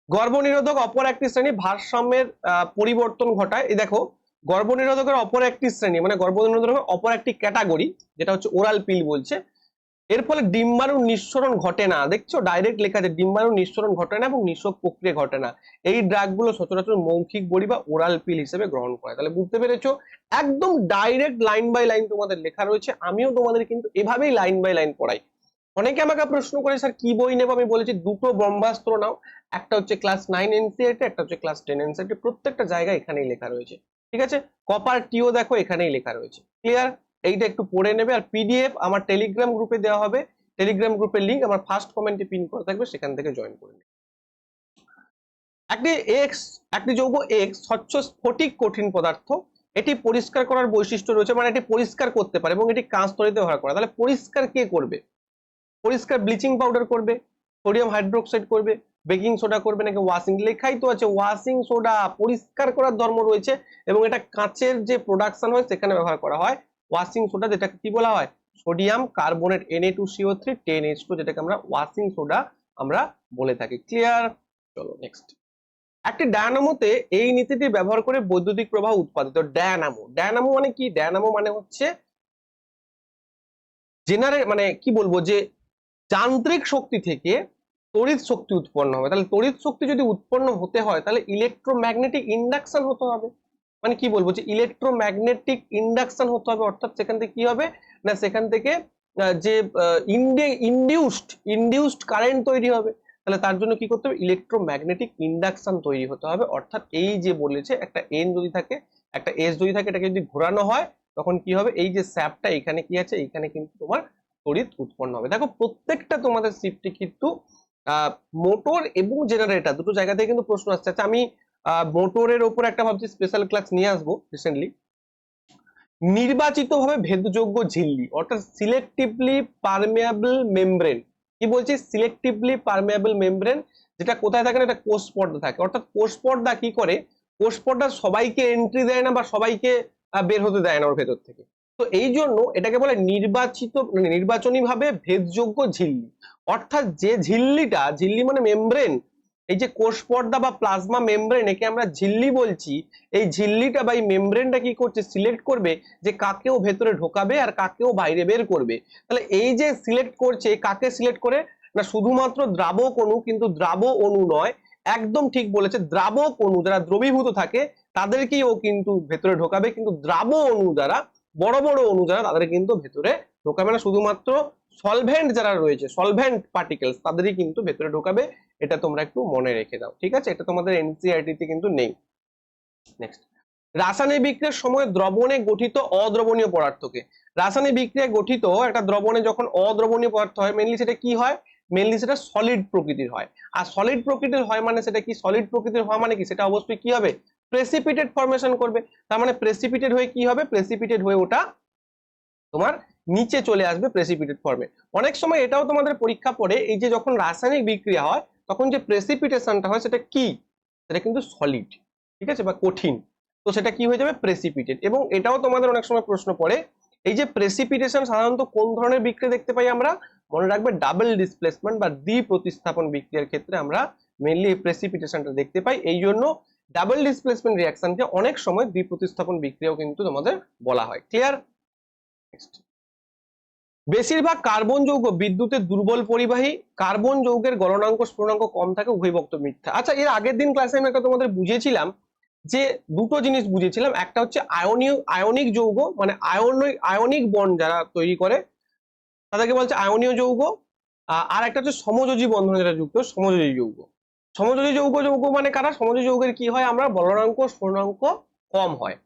গর্ভনিরোধক অপর একটি শ্রেণী ভারসাম্যের পরিবর্তন ঘটায়। এই দেখো, গর্ভনিরোধকের অপর একটি শ্রেণী মানে গর্ভনিরোধকের অপর একটি ক্যাটাগরি, যেটা হচ্ছে ওরাল পিল বলছে, এর ফলে ডিম্বাণু নিঃসরণ ঘটে না। দেখছো ডাইরেক্ট লেখা আছে, ডিম্বাণু নিঃসরণ ঘটে না এবং নিষেক প্রক্রিয়া ঘটে না। এই ড্রাগগুলো সচরাচর মৌখিক বড়ি বা ওরাল পিল হিসেবে গ্রহণ করে। তাহলে বুঝতে পেরেছো, একদম ডাইরেক্ট লাইন বাই লাইন তোমাদের লেখা রয়েছে। আমিও তোমাদের কিন্তু এভাবেই লাইন বাই লাইন পড়াই। অনেকে আমাকে প্রশ্ন করে স্যার কি বই নেবো, আমি বলেছি দুটো ব্রহ্মাস্ত্র নাও, একটা হচ্ছে ক্লাস 9 এনসিইআরটি, একটা হচ্ছে ক্লাস 10 এনসিইআরটি, প্রত্যেকটা জায়গায় এখানেই লেখা রয়েছে। ঠিক আছে, কপার টিও দেখো এখানেই লেখা রয়েছে, ক্লিয়ার? এইটা একটু পড়ে নেবে। আর পিডিএফ আমার টেলিগ্রাম গ্রুপে দেওয়া হবে, টেলিগ্রাম গ্রুপের লিংক আমার ফার্স্ট কমেন্টে পিন করা থাকবে, সেখান থেকে জয়েন করে নেবে। একটি যৌগ এক্স স্বচ্ছ স্ফটিক কঠিন পদার্থ, এটি পরিষ্কার করার বৈশিষ্ট্য রয়েছে, মানে এটি পরিষ্কার করতে পারে এবং এটি কাঁচ তৈরিতে ব্যবহার করা। তাহলে পরিষ্কার কে করবে, পরিষ্কার ব্লিচিং পাউডার করবে, সোডিয়াম হাইড্রোক্সাইড করবে, বেকিং সোডা করবে, নাকি ওয়াশিং? লেখাই তো আছে ওয়াশিং সোডা, পরিষ্কার করার ধর্ম রয়েছে এবং এটা কাঁচের যে প্রোডাকশন হয় সেখানে ব্যবহার করা হয় ওয়াশিং সোডা, যেটাকে কি বলা হয়, সোডিয়াম কার্বনেট Na2CO3 10H2, যেটাকে আমরা ওয়াশিং সোডা আমরা বলে থাকি। ক্লিয়ার? চলো নেক্সট। একটি ডায়নামোতে এই নীতিটি ব্যবহার করে বৈদ্যুতিক প্রবাহ উৎপাদিত। ডায়নামো মানে কি, ডায়নামো মানে হচ্ছে মানে কি বলবো, যে যান্ত্রিক শক্তি থেকে তড়িৎ শক্তি উৎপন্ন হবে। তাহলে তড়িৎ শক্তি যদি উৎপন্ন হতে হয় তাহলে ইলেকট্রোম্যাগনেটিক ইন্ডাকশন হতে হবে। মানে কি বলবো, যে ইলেকট্রোম্যাগনেটিক ইন্ডাকশন হতে হবে, অর্থাৎ সেখান থেকে কি হবে না, সেখান থেকে যে ইনডিউসড কারেন্ট তৈরি হবে। তাহলে তার জন্য কি করতে হবে, ইলেকট্রোম্যাগনেটিক ইন্ডাকশন তৈরি হতে হবে। অর্থাৎ এই যে বলেছে একটা এন যদি থাকে, একটা এস যদি থাকে, এটাকে যদি ঘোরানো হয় তখন কি হবে, এই যে স্যাপটা এখানে কি আছে, এখানে কিন্তু তোমার তড়িৎ উৎপন্ন হবে। দেখো প্রত্যেকটা তোমাদের শিফটে কিন্তু মোটর এবং জেনারেটর দুটো জায়গা থেকে কিন্তু প্রশ্ন আসছে। আচ্ছা, আমি মোটরের ওপর একটা ভাবছি স্পেশাল ক্লাস নিয়ে আসবো রিসেন্টলি। নির্বাচিতভাবে ভেদযোগ্য ঝিল্লি, অর্থাৎ সিলেক্টিভলি পারমেয়াবল মেমব্রেন। কি বলছি, সিলেক্টিভলি পারমেয়াবল মেমব্রেন, যেটা কোথায় থাকে না, এটা কোষ পর্দা থাকে। অর্থাৎ কোষ পর্দা কি করে, কোষ পর্দা সবাইকে এন্ট্রি দেয় না বা সবাইকে বের হতে দেয় না ওর ভেতর থেকে। তো এই জন্য এটাকে বলে নির্বাচিত, মানে নির্বাচনী ভাবে ভেদযোগ্য ঝিল্লি। অর্থাৎ যে ঝিল্লিটা, ঝিল্লি মানে মেমব্রেন, এই যে কোষ পর্দা বা প্লাজমা মেমব্রেন, একে আমরা ঝিল্লি বলছি। এই ঝিল্লিটা বা এই মেমব্রেনটা কি করছে, সিলেক্ট করবে যে কাকেও ভেতরে ঢোকাবে আর কাকেও বাইরে বের করবে। তাহলে এই যে সিলেক্ট করছে, কাকে সিলেক্ট করে না, শুধুমাত্র দ্রাবক অণু, কিন্তু দ্রাব অণু নয়। একদম ঠিক বলেছে, দ্রাবক অণু যারা দ্রবীভূত থাকে তাদেরকেই ও কিন্তু ভেতরে ঢোকাবে, কিন্তু দ্রাব অণু যারা, বড় বড় অণু যারা, তাদের কিন্তু ভেতরে ঢোকাবে না। শুধুমাত্র সলভেন্ট যারা রয়েছে, সলভেন্ট পার্টিকেলস, তাদেরই কিন্তু ভেতরে ঢোকাবে। এটা তোমরা একটু মনে রেখে দাও, ঠিক আছে? এটা তোমাদের এনসিইআরটি তে কিন্তু নেই। নেক্সট, রাসায়নিক বিক্রিয়ার সময় দ্রবণে গঠিত অদ্রবণীয় পদার্থকে, রাসায়নিক বিক্রিয়ায় গঠিত একটা দ্রবণে যখন অদ্রবণীয় পদার্থ হয়, মেনলি সেটা কি হয়, মেনলি সেটা সলিড প্রকৃতির হয়। আর সলিড প্রকৃতির হয় মানে সেটা কি, সলিড প্রকৃতির হয় মানে কি, সেটা অবশ্যই কি হবে, প্রেসিপিটেট ফর্মেশন করবে। তার মানে প্রেসিপিটেট হয়ে কি হবে, প্রেসিপিটেট হয়ে ওটা তোমার নিচে চলে আসবে প্রেসিপিটেট ফর্মে। অনেক সময় এটাও তোমাদের পরীক্ষা পড়ে, এই যে যখন রাসায়নিক বিক্রিয়া হয় তখন যে প্রেসিপিটেশনটা হয় সেটা কি, সেটা কিন্তু সলিড, ঠিক আছে, বা কঠিন। তো সেটা কি হয়ে যাবে, প্রেসিপিটেট। এবং এটাও তোমাদের অনেক সময় প্রশ্ন পড়ে, এই যে প্রেসিপিটেশন সাধারণত কোন ধরনের বিক্রিয়া দেখতে পাই আমরা, মনে রাখবে ডাবল ডিসপ্লেসমেন্ট বা দ্বি প্রতিস্থাপন বিক্রিয়ার ক্ষেত্রে আমরা মেইনলি এই প্রেসিপিটেশনটা দেখতে পাই। এই জন্য ডাবল ডিসপ্লেসমেন্ট রিঅ্যাকশনকে অনেক সময় দ্বি প্রতিস্থাপন বিক্রিয়াও কিন্তু তোমাদের বলা হয়। ক্লিয়ার? বেশিরভাগ কার্বন যৌগ বিদ্যুতের দুর্বল পরিবাহী, কার্বন যৌগের গলনাঙ্ক স্ফুটনাঙ্ক কম থাকে, উভয় বক্তব্য মিথ্যা। আচ্ছা, এর আগের দিন ক্লাসে আমি একটা তোমাদের বুঝিয়েছিলাম যে দুটো জিনিস বুঝিয়েছিলাম, একটা হচ্ছে আয়নিক যৌগ, মানে আয়নিক বন্ড যারা তৈরি করে তাদেরকে বলছে আয়নীয় যৌগ। আর একটা হচ্ছে সমযোজী বন্ধনে যারা যুক্ত, সমযোজী যৌগ। সমযোজী যৌগ মানে কারা, সমযোজী যৌগের কি হয়, আমরা গলনাঙ্ক স্ফুটনাঙ্ক কম হয়,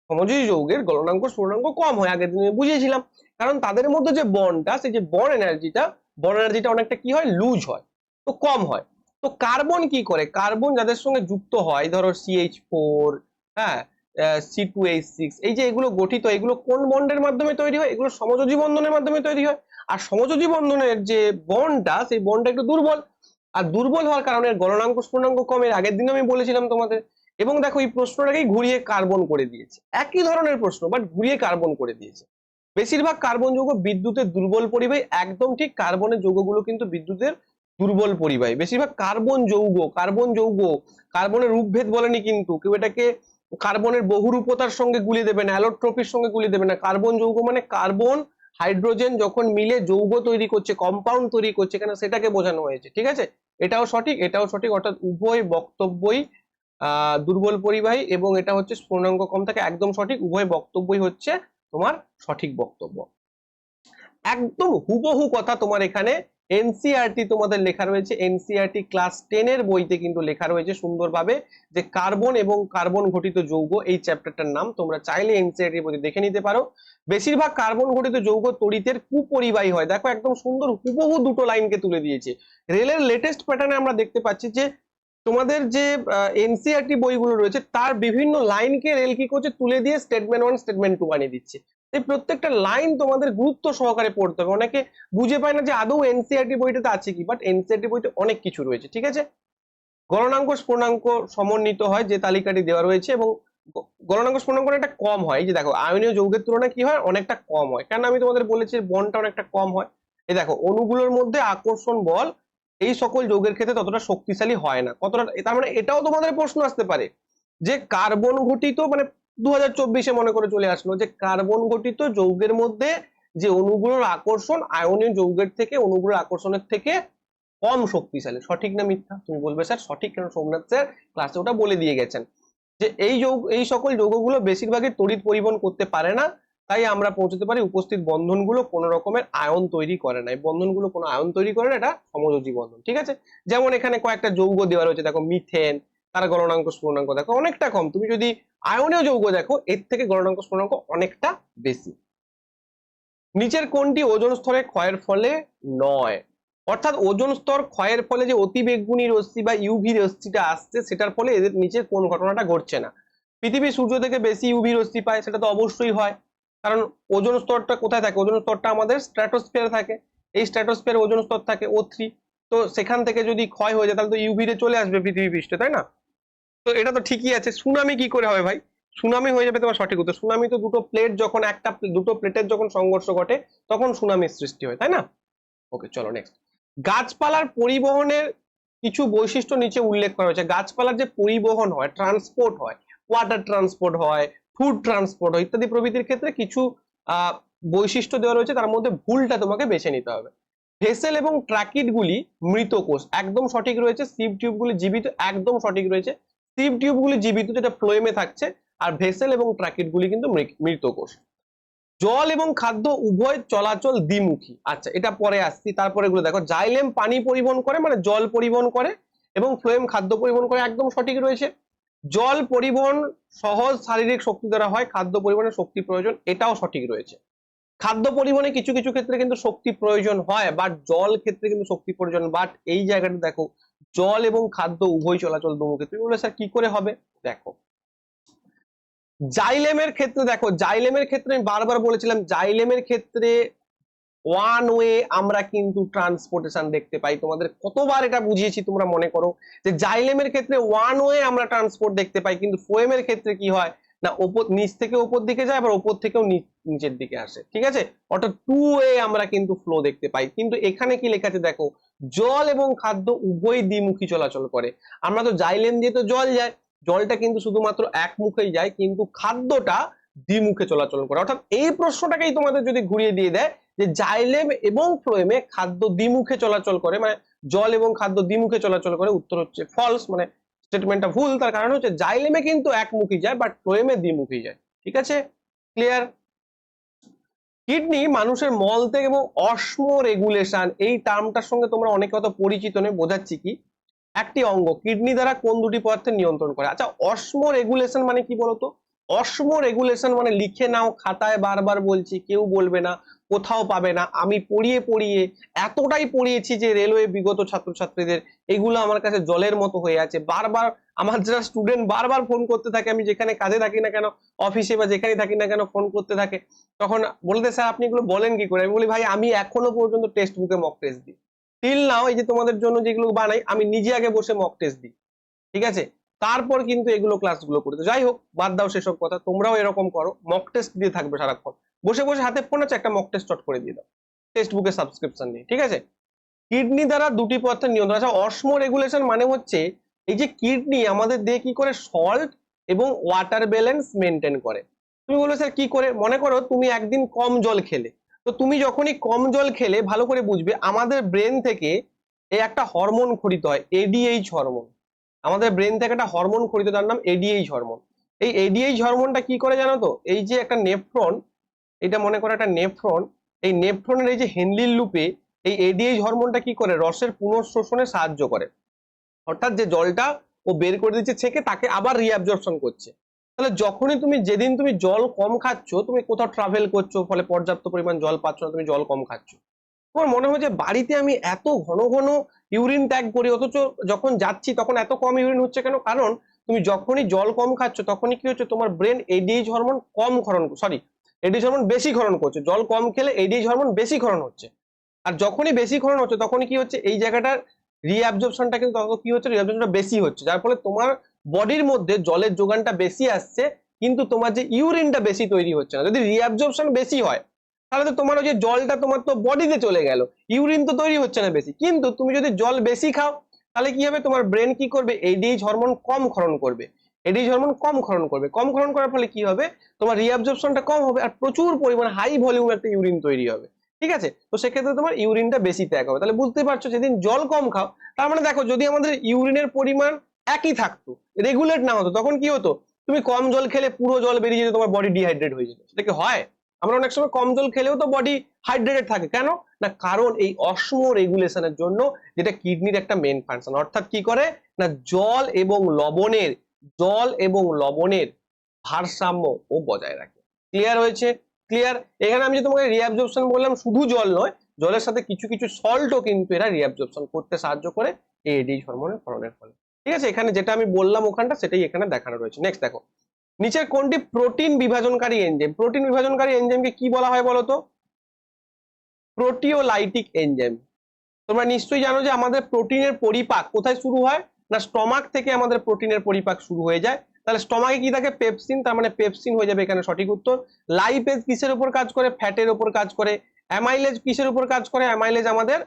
সমযোজী যৌগের গলনাঙ্ক স্ফুটনাঙ্ক কম হয়, আগের দিনে বুঝিয়েছিলাম। কারণ তাদের মধ্যে যে বন্ডটা, সেই যে বন্ড এনার্জিটা অনেকটা কি হয়, লুজ হয়, তো কম হয়। তো কার্বন কি করে, কার্বন যাদের সঙ্গে যুক্ত হয়, ধরো CH4, হ্যাঁ, C2H6, এই যে এগুলো গঠিত, এগুলো কোন বন্ডের মাধ্যমে তৈরি হয়, এগুলো সমযোজী বন্ধনের মাধ্যমে তৈরি হয়। আর সমযোজী বন্ধনের যে বন্ডটা, সেই বন্ডটা একটু দুর্বল, আর দুর্বল হওয়ার কারণে গলনাঙ্ক স্ফুটনাঙ্ক কম। এর আগের দিন আমি বলেছিলাম তোমাদের। এবং দেখো এই প্রশ্নটাকেই ঘুরিয়ে কার্বন করে দিয়েছে, একই ধরনের প্রশ্ন বাট ঘুরিয়ে কার্বন করে দিয়েছে। বেশিরভাগ কার্বন যৌগ বিদ্যুতের দুর্বল পরিবাহী, একদম ঠিক, কার্বনের যৌগগুলো কিন্তু বিদ্যুতের দুর্বল পরিবাহী। বেশিরভাগ কার্বন যৌগ কার্বনের রূপভেদ বলেনি কিন্তু কেউ, এটাকে কার্বনের বহুরূপতার সঙ্গে গুলিয়ে দেবে না, অ্যালোট্রপির সঙ্গে গুলিয়ে দেবে না। কার্বন যৌগ মানে কার্বন হাইড্রোজেন যখন মিলে যৌগ তৈরি করছে, কম্পাউন্ড তৈরি করছে, কেন সেটাকে বোঝানো হয়েছে, ঠিক আছে? এটাও সঠিক, এটাও সঠিক, অর্থাৎ উভয় বক্তব্যই দুর্বল পরিবাহী, এবং এটা হচ্ছে স্ফুটনাঙ্ক কম থাকে, একদম সঠিক, উভয় বক্তব্যই হচ্ছে তোমার সঠিক বক্তব্য। একদম হুবহু কথা তোমার এখানে এনসিইআরটি তোমাদের লেখা রয়েছে, এনসিইআরটি ক্লাস 10 এর বইতে কিন্তু লেখা রয়েছে সুন্দরভাবে, যে কার্বন এবং কার্বন ঘটিত যৌগ, এই চ্যাপ্টারটার নাম তোমরা চাইলে এনসিইআরটি বইতে দেখে নিতে পারো। বেশিরভাগ কার্বন ঘটিত যৌগ তড়িতের কুপরিবাহী হয়। দেখো একদম সুন্দর হুবহু দুটো লাইনকে তুলে দিয়েছে। রেলের লেটেস্ট প্যাটার্নে আমরা দেখতে পাচ্ছি যে তোমাদের যে এনসিইআরটি বইগুলো রয়েছে তার বিভিন্ন লাইনকে রেল কি করছে, তুলে দিয়ে স্টেটমেন্ট 1 স্টেটমেন্ট 2 বানিয়ে দিচ্ছে। এই প্রত্যেকটা লাইন তোমাদের গুরুত্ব সহকারে পড়তে হবে। অনেকে বুঝে পায় না যে আদৌ এনসিইআরটি বইটাতে আছে কি, বাট এনসিইআরটি বইতে অনেক কিছু রয়েছে, ঠিক আছে? গলনাঙ্ক স্ফুটনাঙ্ক সমন্বিত হয় যে তালিকাটি দেওয়া রয়েছে, এবং গলনাঙ্ক স্ফুটনাঙ্ক অনেকটা কম হয়। এই যে দেখো আয়নীয় যৌগের তুলনায় কি হয়, অনেকটা কম হয়। কেন আমি তোমাদের বলেছি বন্ডটা অনেকটা কম হয়। এই দেখো অণুগুলোর মধ্যে আকর্ষণ বল এই সকল যৌগের ক্ষেত্রে ততটা শক্তিশালী হয় না, কতটা। তার মানে এটাও তোমাদের প্রশ্ন আসতে পারে যে কার্বন ঘটিত, মানে 2024-এ মনে করে চলে আসলো যে কার্বন ঘটিত যৌগের মধ্যে যে অণুগুলোর আকর্ষণ আয়নীয় যৌগের থেকে, অণুগুলোর আকর্ষণের থেকে কম শক্তিশালী, সঠিক না মিথ্যা? তুমি বলবে স্যার সঠিক, কারণ সোমনাথ স্যার ক্লাসে ওটা বলে দিয়ে গেছেন। যে এই সকল যৌগগুলো বেশিরভাগই তড়িৎ পরিবহন করতে পারে না, তাই আমরা পৌঁছতে পারি উপস্থিত বন্ধনগুলো কোনো রকমের আয়ন তৈরি করে না। এই বন্ধনগুলো কোনো আয়ন তৈরি করে না, এটা সমযোজী বন্ধন। ঠিক আছে, যেমন এখানে কয়েকটা যৌগ দেওয়া রয়েছে, দেখো মিথেন, তার গলনাঙ্ক স্ফুটনাঙ্ক দেখো অনেকটা কম। তুমি যদি আয়নীয় যৌগ দেখো, এর থেকে গলনাঙ্ক স্ফুটনাঙ্ক অনেকটা বেশি। নিচের কোনটি ওজোন স্তরে ক্ষয়ের ফলে নয়? অর্থাৎ ওজোন স্তর ক্ষয়ের ফলে যে অতিবেগুনি রশ্মি বা ইউভি রশ্মিটা আসছে, সেটার ফলে এদের নিচে কোন ঘটনাটা ঘটছে না? পৃথিবী সূর্য থেকে বেশি ইউভি রশ্মি পায়, সেটা তো অবশ্যই হয়, কারণ ওজোন স্তরটা কোথায় থাকে? ওজোন স্তরটা আমাদের স্ট্র্যাটোস্ফিয়ারে থাকে। এই স্ট্র্যাটোস্ফিয়ারে ওজোন স্তর থাকে O3। তো সেখান থেকে যদি ক্ষয় হয়ে যায় তাহলে তো ইউভি রে চলে আসবে পৃথিবী পৃষ্ঠে, তাই না? তো এটা তো ঠিকই আছে। সুনামি কি করে হবে ভাই? সুনামি হয়ে যাবে তোমার সঠিক উত্তর। সুনামি তো দুটো প্লেটের যখন সংঘর্ষ ঘটে তখন সুনামির সৃষ্টি হয়, তাই না? ওকে, চলো নেক্সট। গাছপালার পরিবহনের কিছু বৈশিষ্ট্য নিচে উল্লেখ করা হয়েছে। গাছপালার যে পরিবহন হয়, ট্রান্সপোর্ট হয়, ওয়াটার ট্রান্সপোর্ট হয়, ফুড ট্রান্সপোর্ট হয়, ইত্যাদি প্রভৃতির ক্ষেত্রে কিছু বৈশিষ্ট্য দেওয়া রয়েছে, তার মধ্যে ভুলটা তোমাকে বেছে নিতে হবে। ভেসেল এবং ট্রাকিড গুলি মৃত কোষ, একদম সঠিক রয়েছে। সিভ টিউব গুলি জীবিত, একদম সঠিক রয়েছে। সিভ টিউব গুলি জীবিত, যেটা ফ্লোয়েমে থাকছে, আর ভেসেল এবং ট্রাকিড গুলি কিন্তু মৃত কোষ। জল এবং খাদ্য উভয় চলাচল দ্বিমুখী, আচ্ছা এটা পরে আসছি। তারপরে এগুলো দেখো, জাইলেম পানি পরিবহন করে, মানে জল পরিবহন করে, এবং ফ্লোয়েম খাদ্য পরিবহন করে, একদম সঠিক রয়েছে। জল পরিবহন সহজ শারীরিক শক্তি দ্বারা হয়, খাদ্য পরিবহনে শক্তি প্রয়োজন, এটাও সঠিক রয়েছে। খাদ্য পরিবহনে কিছু কিছু ক্ষেত্রে কিন্তু শক্তি প্রয়োজন হয়, বাট জল ক্ষেত্রে কিন্তু শক্তি প্রয়োজন, বাট এই জায়গাটা দেখো, জল এবং খাদ্য উভয় চলাচল দ্বিমুখী। তুমি বলে স্যার কি করে হবে? দেখো, জাইলেমের ক্ষেত্রে দেখো, জাইলেমের ক্ষেত্রে আমি বারবার বলেছিলাম, জাইলেমের ক্ষেত্রে ওয়ান ওয়ে আমরা কিন্তু ট্রান্সপোর্টেশন দেখতে পাই। তোমাদের কতবার এটা বুঝিয়েছি, তোমরা মনে করো যে জাইলেমের ক্ষেত্রে ওয়ান ওয়ে আমরা ট্রান্সপোর্ট দেখতে পাই, কিন্তু ফ্লোয়েমের ক্ষেত্রে কি হয় না, নিচ থেকে উপর দিকে যায়, আবার উপর থেকেও নিচের দিকে আসে। ঠিক আছে, অর্থাৎ টু ওয়ে আমরা কিন্তু ফ্লো দেখতে পাই। কিন্তু এখানে কি লেখা আছে দেখো, জল এবং খাদ্য উভয় দ্বিমুখী চলাচল করে। আমরা তো জাইলেম দিয়ে তো জল যায়, জলটা কিন্তু শুধুমাত্র এক মুখেই যায়, কিন্তু খাদ্যটা দ্বিমুখে চলাচল করে। অর্থাৎ এই প্রশ্নটাকেই তোমাদের যদি ঘুরিয়ে দিয়ে দেয় যে জাইলেম এবং ফ্লোয়েমে খাদ্য দ্বিমুখে চলাচল করে, মানে জল এবং খাদ্য দ্বিমুখে চলাচল করে, উত্তর হচ্ছে ফলস, মানে স্টেটমেন্টটা ভুল। তার কারণ হচ্ছে জাইলেমে কিন্তু একমুখী যায়, বাট ফ্লোয়েমে দ্বিমুখী যায়। ঠিক আছে, ক্লিয়ার? কিডনি মানুষের মল ত্যাগ এবং অসমো রেগুলেশন, এই টার্মটার সঙ্গে তোমরা অনেকে অত পরিচিত নয়, বোঝাচ্ছি কি, একটি অঙ্গ কিডনি দ্বারা কোন দুটি পদার্থের নিয়ন্ত্রণ করে? আচ্ছা, অসমো রেগুলেশন মানে কি বলতো? অসমো রেগুলেশন মানে, লিখে নাও খাতায়, বারবার বলছি, কেউ বলবে না, কোথাও পাবে না, আমি পড়িয়ে পড়িয়ে এতটাই পড়িয়েছি যে রেলওয়ে বিগত ছাত্রছাত্রীদের এগুলো আমার কাছে জলের মতো হয়ে আছে। বারবার আমার যারা স্টুডেন্ট বারবার ফোন করতে থাকে, আমি যেখানে কাজে থাকি না কেন, অফিসে বা যেখানে থাকি না কেন, ফোন করতে থাকে, তখন বলতে স্যার আপনি এগুলো বলেন কি করে? আমি বলি ভাই, আমি এখনো পর্যন্ত টেক্সট বুকে মক টেস্ট দিই, টিল নাও। এই যে তোমাদের জন্য যেগুলো বানাই, আমি নিজে আগে বসে মক টেস্ট দিই। ঠিক আছে, তারপর কিন্তু এগুলো ক্লাসগুলো করি। তো যাই হোক, বাদ দাও সেসব কথা, তোমরাও এরকম করো, মক টেস্ট দিয়ে থাকবে সারাক্ষণ, বসে বসে হাতে ফোন আছে, একটা মক টেস্ট চট করে দিয়ে দাও টেক্সট বুকে সাবস্ক্রিপশন নিয়ে। ঠিক আছে, কিডনি দ্বারা দুটি পদার্থের নিয়ন্ত্রণ। আচ্ছা, অসমো রেগুলেশন মানে হচ্ছে এই যে কিডনি আমাদের দেহে কি করে সল্ট এবং ওয়াটার ব্যালেন্স মেনটেন করে। তুমি বলো স্যার কি করে? মনে করো তুমি একদিন কম জল খেলে, তো তুমি যখনই কম জল খেলে, ভালো করে বুঝবে, আমাদের ব্রেন থেকে এই একটা হরমোন খরিত হয়, এডিএইচ হরমোন। আমাদের ব্রেন থেকে একটা হরমোন খরিত, তার নাম এডিএইচ হরমোন। এই এডিএইচ হরমোনটা কি করে জানো তো? এই যে একটা নেফ্রন, এটা মনে করো একটা নেফ্রন, এই নেফ্রনের এই যে হেনলির লুপে এই এডিএইচ হরমোনটা কি করে, রসের পুনঃশোষণে সাহায্য করে। অর্থাৎ যে জলটা ও বের করে দিচ্ছে ছেঁকে, তাকে আবার রিঅ্যাবজর্পশন করছে। তাহলে যখনই তুমি, যেদিন তুমি জল কম খাচ্ছ, তুমি কোথাও ট্রাভেল করছো, ফলে পর্যাপ্ত পরিমাণ জল পাচ্ছ না, তুমি জল কম খাচ্ছ, তোমার মনে হয় যে বাড়িতে আমি এত ঘন ঘন ইউরিন ত্যাগ করি, অথচ যখন যাচ্ছি তখন এত কম ইউরিন হচ্ছে কেন? কারণ তুমি যখনই জল কম খাচ্ছ, তখনই কি হচ্ছে, তোমার ব্রেন এডিএইচ হরমোন কম ক্ষরণ, সরি, এডিএইচ হরমোন বেশি ক্ষরণ করছে। জল কম খেলে এডিএইচ হরমোন বেশি ক্ষরণ হচ্ছে, আর যখনই বেশি ক্ষরণ হচ্ছে তখনই কি হচ্ছে, এই জায়গাটার রিঅ্যাবজর্পশনটা কিন্তু তখন কি হচ্ছে, রিঅ্যাবজর্পশনটা বেশি হচ্ছে, যার ফলে তোমার বডির মধ্যে জলের যোগানটা বেশি আসছে, কিন্তু তোমার যে ইউরিনটা বেশি তৈরি হচ্ছে না। যদি রিঅ্যাবজর্পশন বেশি হয়, তাহলে তো তোমার ওই যে জলটা তোমার তো বডিতে চলে গেল, ইউরিন তো তৈরি হচ্ছে না বেশি। কিন্তু তুমি যদি জল বেশি খাও, তাহলে কি হবে, তোমার ব্রেন কি করবে, এডিএইচ হরমোন কম ক্ষরণ করবে। এডিএইচ হরমোন কম ক্ষরণ করবে, কম ক্ষরণ করার ফলে কি হবে, তোমার রিঅ্যাবজর্পশনটা কম হবে, আর প্রচুর পরিমাণ হাই ভলিউম একটা ইউরিন তৈরি হবে। ঠিক আছে, তো সেক্ষেত্রে তোমার ইউরিনটা বেশি ত্যাগ হবে। তাহলে বুঝতে পারছো, যেদিন জল কম খাও, তার মানে দেখো, যদি আমাদের ইউরিনের পরিমাণ একই থাকতো, রেগুলেট না হতো, তখন কি হতো, তুমি কম জল খেলে পুরো জল বেরিয়ে যেত, তোমার বডি ডিহাইড্রেট হয়ে যেত। সেটা কি হয়? আমরা অনেক সময় কম জল খেলেও তো বডি হাইড্রেটেড থাকে, কেন না, কারণ এই অসমো রেগুলেশনের জন্য, যেটা কিডনির একটা মেন ফাংশন। অর্থাৎ কি করে না, জল এবং লবণের ভারসাম্য ও বজায় রাখে। ক্লিয়ার হয়েছে? ক্লিয়ার। এখানে আমি যে তোমাকে রিঅ্যাবজর্পশন বললাম, শুধু জল নয়, জলের সাথে কিছু কিছু সল্টও কিন্তু এরা রিঅ্যাবজর্পশন করতে সাহায্য করে এই এডিএইচ হরমোনের ক্ষরণের ফলে। ঠিক আছে, এখানে যেটা আমি বললাম ওখানটা সেটাই এখানে দেখানো রয়েছে। নেক্সট দেখো, নিচের কোনটি প্রোটিন বিভাজনকারী এনজাইম? প্রোটিন বিভাজনকারী এনজাইমকে কি বলা হয় বলতো? Proteolytic enzyme. তোমরা নিশ্চয়ই জানো যে আমাদের প্রোটিনের পরিপাক কোথায় শুরু হয় না, স্টমাক থেকে আমাদের প্রোটিনের পরিপাক শুরু হয়ে যায়। তাহলে স্টমাকে কি থাকে? পেপসিন, তার মানে পেপসিন হয়ে যাবে এখানে সঠিক উত্তর। লাইপেজ কিসের উপর কাজ করে? ফ্যাটের উপর কাজ করে। অ্যামাইলেজ কিসের উপর কাজ করে? অ্যামাইলেজ আমাদের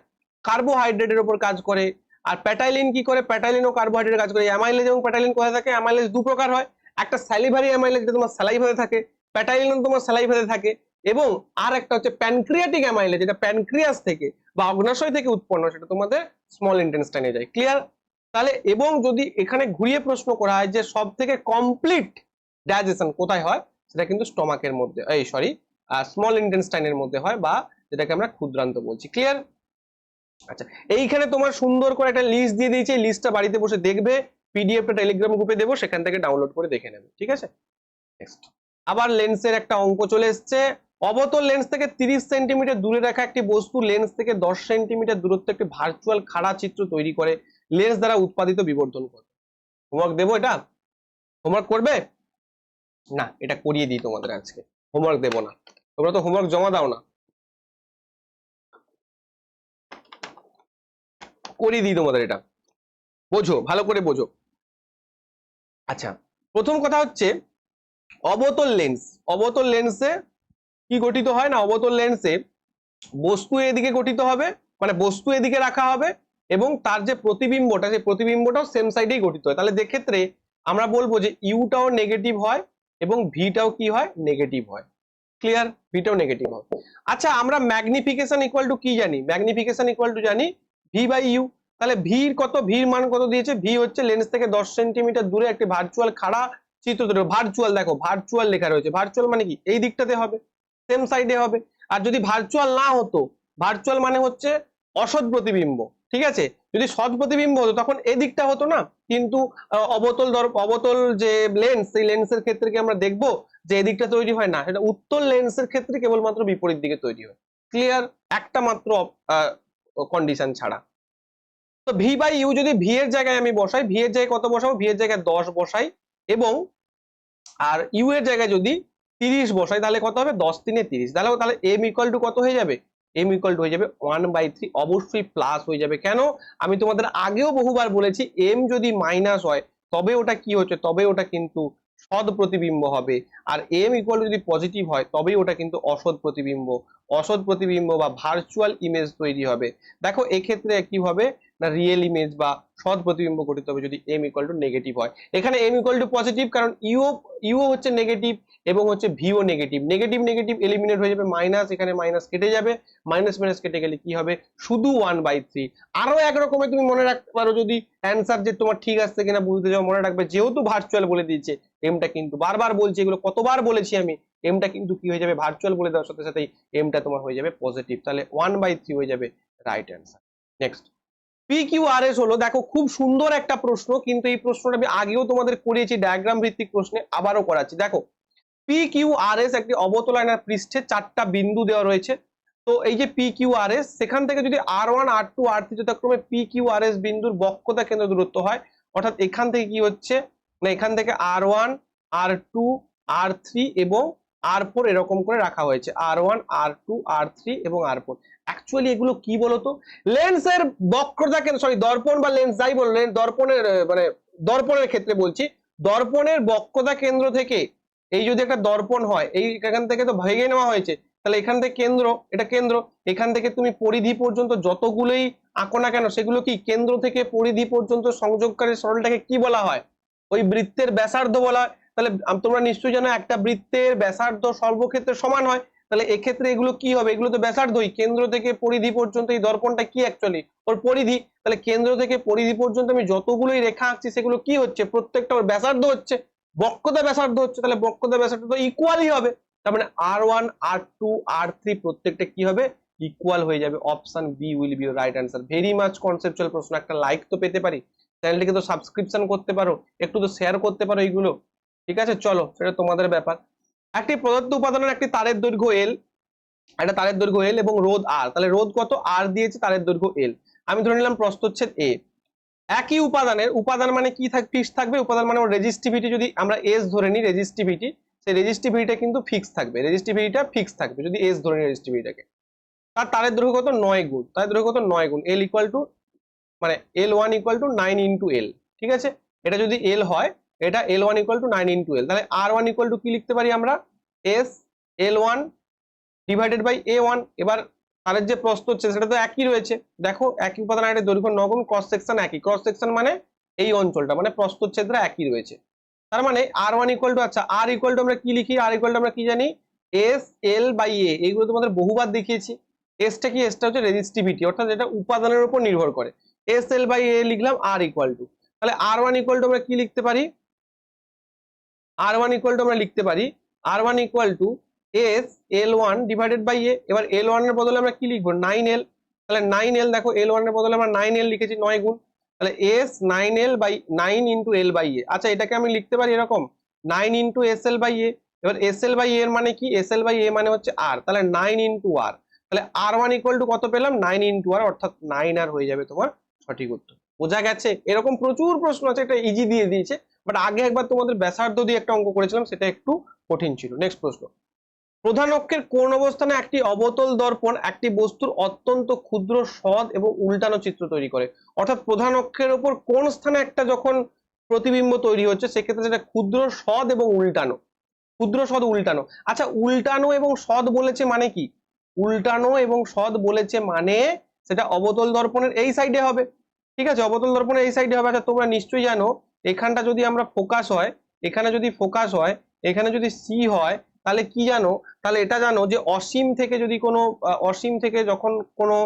কার্বোহাইড্রেটের উপর কাজ করে। আর প্যাটাইলিন কি করে? প্যাটাইলিনও কার্বোহাইড্রেটের কাজ করে। অ্যামাইলেজ এবং প্যাটাইলিন কোথায় থাকে? অ্যামাইলেজ দু প্রকার হয়, একটা স্যালিভারি অ্যামাইলেজ, যেটা তোমার স্যালাইভাতে থাকে, প্যাটাইলিন তোমার স্যালাইভাতে থাকে, এবং আর একটা হচ্ছে প্যানক্রিয়াটিক অ্যামাইলেজ, যেটা প্যানক্রিয়াস থেকে বা অগ্নাশয় থেকে উৎপন্ন, সেটা তোমাদের স্মল ইন্টেস্টাইনে যায়। ক্লিয়ার? তাহলে এবং যদি এখানে ঘুরিয়ে প্রশ্ন করা হয় যে সব থেকে কমপ্লিট ডাইজেশন কোথায় হয়, সেটা কিন্তু স্টমাকের মধ্যে, এই সরি, স্মল ইন্টেস্টাইনের মধ্যে হয়, বা যেটাকে আমরা ক্ষুদ্রান্ত বলছি। ক্লিয়ার? আচ্ছা, এইখানে তোমার সুন্দর করে একটা লিস্ট দিয়ে দিয়েছি, এই লিস্টটা বাড়িতে বসে দেখবে, পিডিএফটা টেলিগ্রাম গ্রুপে দেবো, সেখান থেকে ডাউনলোড করে দেখে নেবে। ঠিক আছে, নেক্সট। আবার লেন্সের একটা অঙ্ক চলে এসছে। অবতল লেন্স থেকে 30 সেন্টিমিটার দূরে রাখা একটি বস্তু লেন্স থেকে 10 সেন্টিমিটার দূরত্বে একটি ভার্চুয়াল খাড়া চিত্র তৈরি করে লেন্স দ্বারা উৎপাদিত বিবর্ধন করে। হোমওয়ার্ক দেবো? এটা হোমওয়ার্ক করবে না? এটা করিয়ে দিই তোমাদের আজকে, হোমওয়ার্ক দেবো না, তোমরা তো হোমওয়ার্ক জমা দাও না, করিয়ে দিই তোমাদের। এটা বোঝো, ভালো করে বোঝো। আচ্ছা, প্রথম কথা হচ্ছে অবতল লেন্সে কি গঠিত হয় না, অবতল লেন্সে বস্তু এদিকে গঠিত হবে, মানে বস্তু এদিকে রাখা হবে, এবং তার যে প্রতিবিম্বটা, সেই প্রতিবিম্বটাও সেম সাইডেই গঠিত হয়। তাহলে ক্ষেত্রে আমরা বলবো যে ইউটাও নেগেটিভ হয় এবং ভিটাও কি হয়? নেগেটিভ হয়। ক্লিয়ার? ভিটাও নেগেটিভ হয়। আচ্ছা, আমরা ম্যাগনিফিকেশন ইকুয়াল টু কি জানি? ম্যাগনিফিকেশন ইকুয়াল টু জানি ভি বাই ইউ। তাহলে ভির কত? ভির মান কত দিয়েছে? ভি হচ্ছে লেন্স থেকে 10 সেন্টিমিটার দূরে একটি ভার্চুয়াল খাড়া চিত্র তৈরি। ভার্চুয়াল, দেখো ভার্চুয়াল লেখা রয়েছে, ভার্চুয়াল মানে কি? এই দিকটাতে হবে, সেম সাইডে হবে। আর যদি ভার্চুয়াল না হতো, ভার্চুয়াল মানে হচ্ছে অসৎ প্রতিবিম্ব, ঠিক আছে, যদি সৎ প্রতিবিম্ব হতো তখন এই দিকটা হতো না। কিন্তু অবতল যে লেন্স, সেই লেন্সের ক্ষেত্রে কি আমরা দেখবো যে এদিকটা তৈরি হয় না, সেটা উত্তল লেন্সের ক্ষেত্রে কেবলমাত্র বিপরীত দিকে তৈরি হয়। ক্লিয়ার? একটা মাত্র কন্ডিশন ছাড়া। তো ভি বাই ইউ যদি ভি এর জায়গায় আমি বসাই, ভি এর জায়গায় কত বসাবো? ভি এর জায়গায় 10 বসাই, এবং আর ইউ এর জায়গায় যদি 30 বসাই, তাহলে কত হবে? 10 3 30। তাহলে এম ইকুয়াল টু কত হয়ে যাবে? এম ইকুয়াল টু হয়ে যাবে 1/3। অবশ্যই প্লাস হয়ে যাবে, কেন? আমি তোমাদের আগেও বহুবার বলেছি, এম যদি মাইনাস হয় তবে ওটা কি হচ্ছে? তবে ওটা কিন্তু সৎ প্রতিবিম্ব হবে। আর এম ইকুয়াল টু যদি পজিটিভ হয় তবেই ওটা কিন্তু অসৎ প্রতিবিম্ব। অসৎ প্রতিবিম্ব বা ভার্চুয়াল ইমেজ তৈরি হবে। দেখো এক্ষেত্রে কি হবে না, রিয়েল ইমেজ বা সৎ প্রতিবিম্ব গঠিত হবে যদি এম ইকুয়াল টু নেগেটিভ হয়। এখানে এম ইকুয়াল টু পজিটিভ, কারণ ইউ হচ্ছে নেগেটিভ এবং হচ্ছে ভিও নেগেটিভ। নেগেটিভ নেগেটিভ এলিমিনেট হয়ে যাবে, মাইনাস, এখানে মাইনাস কেটে যাবে, মাইনাস মাইনাস কেটে গেলে কি হবে? শুধু 1/3। আরো একরকমের তুমি মনে রাখতে পারো, যদি অ্যান্সার যে তোমার ঠিক আসছে কিনা বুঝতে যাও, মনে রাখবে যেহেতু ভার্চুয়াল বলে দিয়েছে, এমটা কিন্তু বারবার বলছি, এগুলো কতবার বলেছি আমি, এমটা কিন্তু কি হয়ে যাবে? ভার্চুয়াল বলে দেওয়ার সাথে সাথেই এমটা তোমার হয়ে যাবে পজিটিভ। তাহলে 1/3 হয়ে যাবে রাইট অ্যান্সার। নেক্সট, PQRS হলো, দেখো খুব সুন্দর একটা প্রশ্ন, কিন্তু এই প্রশ্নটা আমি আগেও তোমাদের করিয়েছি ডায়াগ্রাম ভিত্তিক প্রশ্নে, আবারও করাচ্ছি। দেখো PQRS একটি অবতল আয়নার পৃষ্ঠে 4টা বিন্দু দেওয়া রয়েছে। তো এই যে PQRS, সেখান থেকে যদি R1 R2 R3 যথাক্রমে PQRS বিন্দুর বক্রতা কেন্দ্র দূরত্ব হয়, অর্থাৎ এখান থেকে কি হচ্ছে না, এখান থেকে R1 R2 R3 এবং R4 এরকম করে রাখা হয়েছে, R1 R2 R3 এবং R4। অ্যাকচুয়ালি এগুলো কি বলতো? লেন্সের বক্রতা কেন্দ্র, সরি দর্পণ বা লেন্স যাই বলো, দর্পণের মানে দর্পণের ক্ষেত্রে বলছি, দর্পণের বক্রতা কেন্দ্র থেকে, এই যদি একটা দর্পণ হয়, এই এখান থেকে তো ভেঙে নেওয়া হয়েছে, তাহলে এখান থেকে কেন্দ্র, এটা কেন্দ্র, এখান থেকে তুমি পরিধি পর্যন্ত যতগুলোই আঁকো না কেন, সেগুলো কি কেন্দ্র থেকে পরিধি পর্যন্ত সংযোগকারী সরলটাকে কি বলা হয়? ওই বৃত্তের ব্যাসার্ধ বলা হয়। তাহলে তোমরা নিশ্চয়ই জানো একটা বৃত্তের ব্যাসার্ধ সর্বক্ষেত্রে সমান হয়, তাহলে এক্ষেত্রে এগুলো কি হবে, এগুলো তো ব্যাসার্ধই, কেন্দ্র থেকে পরিধি পর্যন্ত এই দর্পণটা কি অ্যাকচুয়ালি ওর পরিধি, তাহলে কেন্দ্র থেকে পরিধি পর্যন্ত আমি যতগুলোই রেখা আঁকছি সেগুলো কি হচ্ছে, প্রত্যেকটা ওর ব্যাসার্ধ হচ্ছে, বক্রতা ব্যাসার্ধ হচ্ছে, তাহলে বক্রতা ব্যাসার্ধ তো ইকুয়ালই হবে, তার মানে R1 R2 R3 প্রত্যেকটা কি হবে, ইকুয়াল হয়ে যাবে। Option B will be your right answer. Very much conceptual প্রশ্ন, একটা লাইক তো পেতে পারি, চ্যানেলটিকে তো সাবস্ক্রিপশন করতে পারো, একটু তো শেয়ার করতে পারো এইগুলো, ঠিক আছে? চলো সেটা তোমাদের ব্যাপার। একটি প্রদত্ত উপাদানের একটি তারের দৈর্ঘ্য এল, একটা তারের দৈর্ঘ্য এল এবং রোধ আর, তাহলে রোধ কত, আর দিয়েছে, তারের দৈর্ঘ্য এল, আমি ধরে নিলাম প্রস্থচ্ছেদ এ। একই উপাদানের, উপাদান মানে কি ফিক্স থাকবে, উপাদান মানে রেজিস্টিভিটি, যদি আমরা এস ধরে নিই রেজিস্টিভিটি, সেই রেজিস্টিভিটিটা কিন্তু ফিক্স থাকবে, রেজিস্টিভিটিটা ফিক্স থাকবে যদি এস ধরে নিই রেজিস্টিভিটিটাকে। তার তারের দৈর্ঘ্য কত, 9 গুণ, তারের দৈর্ঘ্য কত, 9 গুণ, এল ইকুয়াল টু মানে L1 ইকুয়াল টু 9 ইন্টু এল, ঠিক আছে? এটা যদি এল হয়, এটা L1 ইকুয়াল টু 9 ইন্টু এল, তাহলে R1 ইকুয়াল টু কি লিখতে পারি আমরা, S L1 divided by A1। এবার তারের যে প্রস্থ হচ্ছে সেটা তো একই রয়েছে, দেখো একই উপাদান একটা দৈর্ঘ্য 9 গুণ, ক্রস সেকশন একই, ক্রস সেকশন মানে এই অঞ্চলটা, মানে প্রস্থচ্ছেদটা একই রয়েছে, তার মানে R1 ইকুয়াল টু, আচ্ছা R ইকুয়াল টু আমরা কি লিখি, R ইকুয়াল টু আমরা কি জানি, এস এল বাই এ, এইগুলো তোমাদের বহুবার দেখিয়েছি। এসটা কি, এসটা হচ্ছে রেজিস্টিভিটি, অর্থাৎ এটা উপাদানের উপর নির্ভর করে, এস এল বাই এ লিখলাম, আর ইকুয়াল টু, তাহলে R1 ইকুয়াল টু আমরা কি লিখতে পারি, R1 ইকুয়াল টু আমরা লিখতে পারি, R1 equal to S L1 divided by A. এবার L1 এর বদলে আমরা কি লিখবো, 9L, তাহলে 9L, দেখো L1 এর বদলে আমরা 9L লিখেছি, 9 গুণ, তাহলে S 9L by 9 into L by A. আচ্ছা এটাকে আমি লিখতে পারি এরকম 9 into S L by A. এবার এস এল বাই এর মানে কি, এস এল বাই এ মানে হচ্ছে আর, তাহলে 9 ইন্টু আর, তাহলে R1 ইকুয়াল টু কত পেলাম, 9 ইন্টু আর, অর্থাৎ 9 আর হয়ে যাবে তোমার সঠিক উত্তর। বোঝা গেছে? এরকম প্রচুর প্রশ্ন আছে, এটা ইজি দিয়ে দিয়েছে, বাট আগে একবার তোমাদের ব্যাসার্ধ দিয়ে একটা অঙ্ক করেছিলাম, সেটা একটু কঠিন ছিল। নেক্সট প্রশ্ন, প্রধান অক্ষের কোন অবস্থানে একটি অবতল দর্পণ একটি বস্তুর অত্যন্ত ক্ষুদ্র সৎ এবং উল্টানো চিত্র তৈরি করে, অর্থাৎ প্রধান অক্ষের উপর কোন স্থানে একটা যখন প্রতিবিম্ব তৈরি হচ্ছে সেক্ষেত্রে সেটা ক্ষুদ্র সৎ এবং উল্টানো, ক্ষুদ্র সৎ উল্টানো। আচ্ছা উল্টানো এবং সৎ বলেছে মানে কি, উল্টানো এবং সৎ বলেছে মানে সেটা অবতল দর্পণের এই সাইডে হবে, ঠিক আছে? অবতল দর্পণের এই সাইডে হবে। আচ্ছা তোমরা নিশ্চয়ই জানো এখানটা যদি আমরা ফোকাস হয়, এখানে যদি ফোকাস হয়, এখানে যদি সি হয়, তাহলে কি জানো, তাহলে এটা জানো যে অসীম থেকে যদি কোনো অসীম থেকে যখন কোনো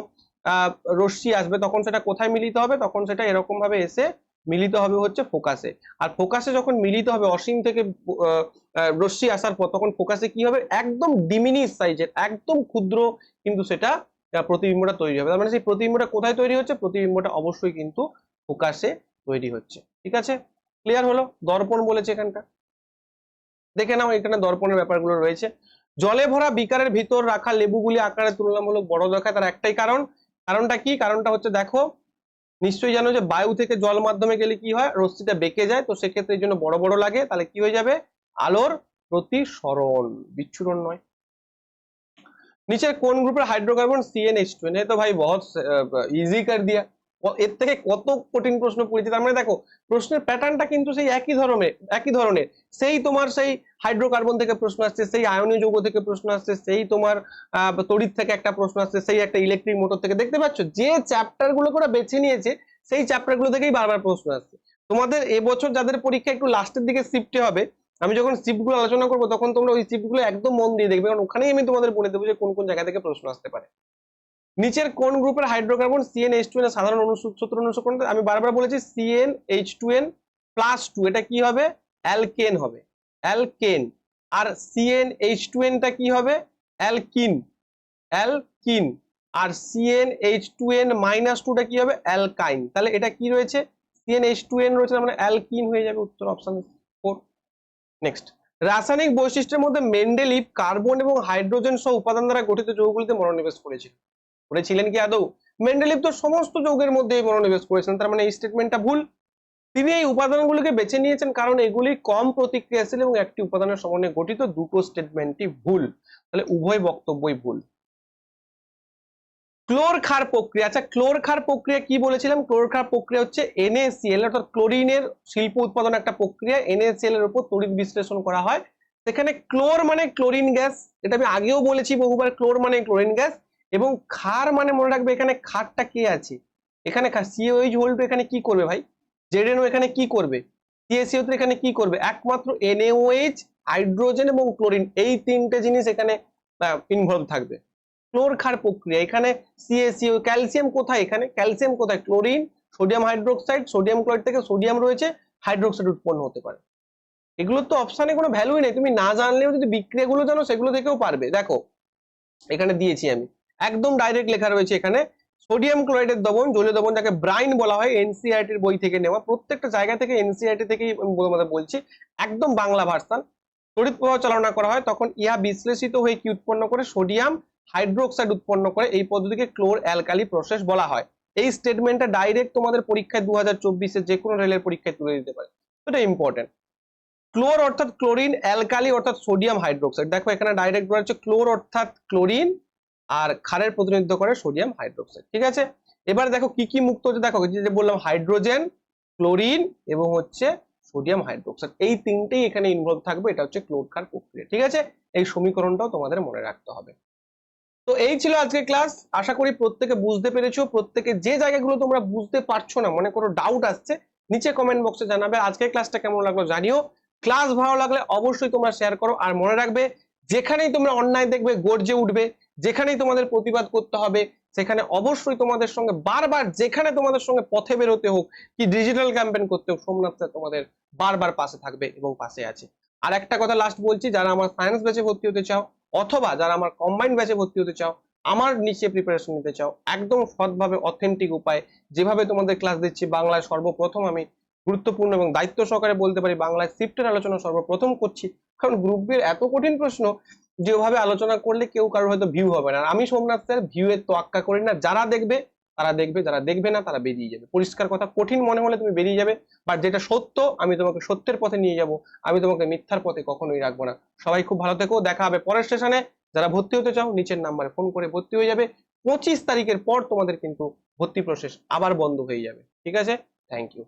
রশ্মি আসবে তখন সেটা কোথায় মিলিত হবে, তখন সেটা এরকম ভাবে এসে মিলিত হবে হচ্ছে ফোকাসে। আর ফোকাসে যখন মিলিত হবে অসীম থেকে রশ্মি আসার পর, তখন ফোকাসে কি হবে, একদম ডিমিনিশ সাইজের, একদম ক্ষুদ্র কিন্তু সেটা প্রতিবিম্বটা তৈরি হবে। তার মানে সেই প্রতিবিম্বটা কোথায় তৈরি হচ্ছে, প্রতিবিম্বটা অবশ্যই কিন্তু ফোকাসে তৈরি হচ্ছে। ঠিক আছে, ক্লিয়ার হলো? দর্পণ বলেছে এখানটা, দেখে নাও এখানে দর্পণের ব্যাপারগুলো রয়েছে। জলে ভরা বিকারের ভিতর রাখা লেবুগুলি আকারে তুলনামূলক বড় দেখায়, তার একটাই কারণ, কারণটা কি, কারণটা হচ্ছে দেখো নিশ্চয়ই জানো যে বায়ু থেকে জল মাধ্যমে গেলে কি হয়, রশ্মিটা বেঁকে যায়, তো সেক্ষেত্রে এই জন্য বড় বড় লাগে, তাহলে কি হয়ে যাবে, আলোর প্রতিসরণ, বিচ্ছুরণ নয়। নিচের কোন গ্রুপের হাইড্রোকার্বন CnH2, এ তো ভাই বহুত ইজি কর দিয়া, এর থেকে কত কঠিন প্রশ্ন পড়েছে। তার মানে দেখো প্রশ্নের প্যাটার্নটা কিন্তু সেই একই ধরনের, সেই তোমার সেই হাইড্রোকার্বন থেকে প্রশ্ন আসছে, সেই আয়নীয় যৌগ থেকে প্রশ্ন আসছে, সেই তোমার তড়িৎ থেকে একটা প্রশ্ন আসছে, সেই একটা ইলেকট্রিক মোটর থেকে। দেখতে পাচ্ছ যে চ্যাপ্টার গুলো করে বেছে নিয়েছে সেই চ্যাপ্টার গুলো থেকেই বারবার প্রশ্ন আসছে। তোমাদের এবছর যাদের পরীক্ষা একটু লাস্টের দিকে শিফটে হবে, আমি যখন শিফট গুলো আলোচনা করবো তখন তোমরা ওই শিফট গুলো একদম মন দিয়ে দেখবে, কারণ ওখানেই আমি তোমাদের বলে দেবো যে কোন কোন জায়গা থেকে প্রশ্ন আসতে পারে। নিচের কোন গ্রুপের হাইড্রোকার্বন CnH2 এর সাধারণ সূত্র অনুসরণ করে, আমি বারবার বলেছি CnH2n+2, এটা কি হবে, অ্যালকেন হবে, অ্যালকেন। আর CnH2n টা কি হবে, অ্যালকিন, অ্যালকিন। আর CnH2n-2 টা কি হবে, অ্যালকাইন। তাহলে এটা কি রয়েছে, CnH2n রয়েছে, মানে অ্যালকিন হয়ে যাবে উত্তর, অপশন 4। নেক্সট, রাসায়নিক বৈশিষ্ট্যের মধ্যে মেন্ডেলিভ কার্বন এবং হাইড্রোজেন সহ উপাদান দ্বারা গঠিত যৌগগুলিতে মনোনিবেশ করেছিলেন কি আদৌ? মেন্ডেলিভ তো সমস্ত যৌগের মধ্যে মনোনিবেশ করেছিলেন, তার মানে এই স্টেটমেন্টটা ভুল। তিনি এই উপাদানগুলিকে বেছে নিয়েছেন কারণ এগুলি কম প্রতিক্রিয়াশীল এবং একটি উপাদানের সমন্বয়ে গঠিত, দুটো স্টেটমেন্টই ভুল, তাহলে উভয় বক্তব্যই ভুল। ক্লোর ক্ষার প্রক্রিয়া, আচ্ছা ক্লোর ক্ষার প্রক্রিয়া কি বলেছিলাম, ক্লোর ক্ষার প্রক্রিয়া হচ্ছে NaCl অর্থাৎ ক্লোরিনের শিল্প উৎপাদন একটা প্রক্রিয়া, NaCl এর উপর তড়িৎ বিশ্লেষণ করা হয়। সেখানে ক্লোর মানে ক্লোরিন গ্যাস, এটা আমি আগেও বলেছি বহুবার, ক্লোর মানে ক্লোরিন গ্যাস, এবং ক্ষার মানে মনে রাখবে এখানে ক্ষারটা কে আছে, এখানে COH বলবে, এখানে কি করবে ভাই, ZNO এখানে কি করবে, CaCO3 এখানে কি করবে, একমাত্র NaOH, হাইড্রোজেন এবং ক্লোরিন, এই তিনটে জিনিস এখানে ইনভলভ থাকবে। ক্লোর ক্ষার প্রক্রিয়া, এখানে CaCO, ক্যালসিয়াম কোথায়, এখানে ক্যালসিয়াম কোথায়, chlorine, sodium hydroxide, sodium chloride থেকে সোডিয়াম রয়েছে, হাইড্রোক্সাইড উৎপন্ন হতে পারে। এগুলোর তো অপশনে কোনো ভ্যালুই নেই, তুমি না জানলেও যদি বিক্রিয়াগুলো জানো সেগুলো থেকেও পারবে। দেখো এখানে দিয়েছি আমি, একদম ডাইরেক্ট লেখা রয়েছে এখানে, সোডিয়াম ক্লোরাইডের দ্রবণ, জলীয় দ্রবণ যাকে ব্রাইন বলা হয়, এনসিইআরটি এর বই থেকে নেওয়া, প্রত্যেকটা জায়গা থেকে এনসিইআরটি থেকেই আমি তোমাদের বলছি, একদম বাংলা ভার্সন। তড়িৎ প্রবাহ চালনা করা হয় তখন ইহা বিশ্লেষিত হয়ে কি উৎপন্ন করে, সোডিয়াম হাইড্রোক্সাইড উৎপন্ন করে। এই পদ্ধতিকে ক্লোর অ্যালকালি প্রসেস বলা হয়। এই স্টেটমেন্টটা ডাইরেক্ট তোমাদের পরীক্ষায় 2024 যে কোনো রেলের পরীক্ষায় তুলে দিতে পারে, এটা ইম্পর্টেন্ট। ক্লোর অর্থাৎ ক্লোরিন, অ্যালকালি অর্থাৎ সোডিয়াম হাইড্রোক্সাইড। দেখো এখানে ডাইরেক্ট বলা হচ্ছে ক্লোর অর্থাৎ ক্লোরিন, আর ক্ষারের প্রতিনিধিত্ব করে সোডিয়াম হাইড্রোক্সাইড। ঠিক আছে, এবার দেখো কি কি মুক্ত হচ্ছে, দেখো যে বললাম হাইড্রোজেন, ক্লোরিন এবং হচ্ছে সোডিয়াম হাইড্রোক্সাইড, এই তিনটেই এখানে ইনভলভ থাকবে। এটা হচ্ছে ক্লোর ক্ষার প্রক্রিয়া। ঠিক আছে, এই সমীকরণটাও তোমাদের মনে রাখতে হবে। তো এই ছিল আজকে ক্লাস, আশা করি প্রত্যেকে বুঝতে পেরেছো। প্রত্যেকে যে জায়গাগুলো তোমরা বুঝতে পারছো না, মনে করো ডাউট আসছে, নিচে কমেন্ট বক্সে জানাবে। আজকের ক্লাসটা কেমন লাগলো জানিও। ক্লাস ভালো লাগলে অবশ্যই তোমরা শেয়ার করো, আর মনে রাখবে যেখানেই তোমরা অন্যায় দেখবে গর্জে উঠবে, যেখানেই তোমাদের প্রতিবাদ করতে হবে সেখানে অবশ্যই তোমাদের সঙ্গে বারবার, যেখানে তোমাদের সঙ্গে পথে বেরোতে হোক কি ডিজিটাল ক্যাম্পেইন করতে হোক, সোমনাথ স্যার তোমাদের বারবার পাশে থাকবে এবং পাশে আছে। আর একটা কথা লাস্ট বলছি, যারা আমার সায়েন্স ব্যাচে ভর্তি হতে চাও অথবা যারা আমার কম্বাইন্ড ব্যাচে ভর্তি হতে চাও, আমার নিচে প্রিপারেশন নিতে চাও, একদম সৎভাবে অথেন্টিক উপায় যেভাবে তোমাদের ক্লাস দিচ্ছি, বাংলায় সর্বপ্রথম আমি গুরুত্বপূর্ণ এবং দায়িত্ব সহকারে বলতে পারি বাংলায় শিফটের আলোচনা সর্বপ্রথম করছি। কারণ গ্রুপ বি এর এত কঠিন প্রশ্ন যেভাবে আলোচনা করলে কেউ কারোর হয়তো ভিউ হবে না। আমি সোমনাথ স্যার ভিউ এর তোয়াক্কা করি না, যারা দেখবে তারা দেখবে, যারা দেখবে না তারা বেরিয়ে যাবে। পরিষ্কার কথা, কঠিন মনে হলে তুমি বেরিয়ে যাবে, বাট যেটা সত্য আমি তোমাকে সত্যের পথে নিয়ে যাব, আমি তোমাকে মিথ্যার পথে কখনোই রাখবো না। সবাই খুব ভালো থেকো, দেখা হবে পরের স্টেশনে। যারা ভর্তি হতে চাও নিচের নাম্বারে ফোন করে ভর্তি হয়ে যাবে। 25 তারিখের পর তোমাদের কিন্তু ভর্তি প্রসেস আবার বন্ধ হয়ে যাবে। ঠিক আছে, থ্যাংক ইউ।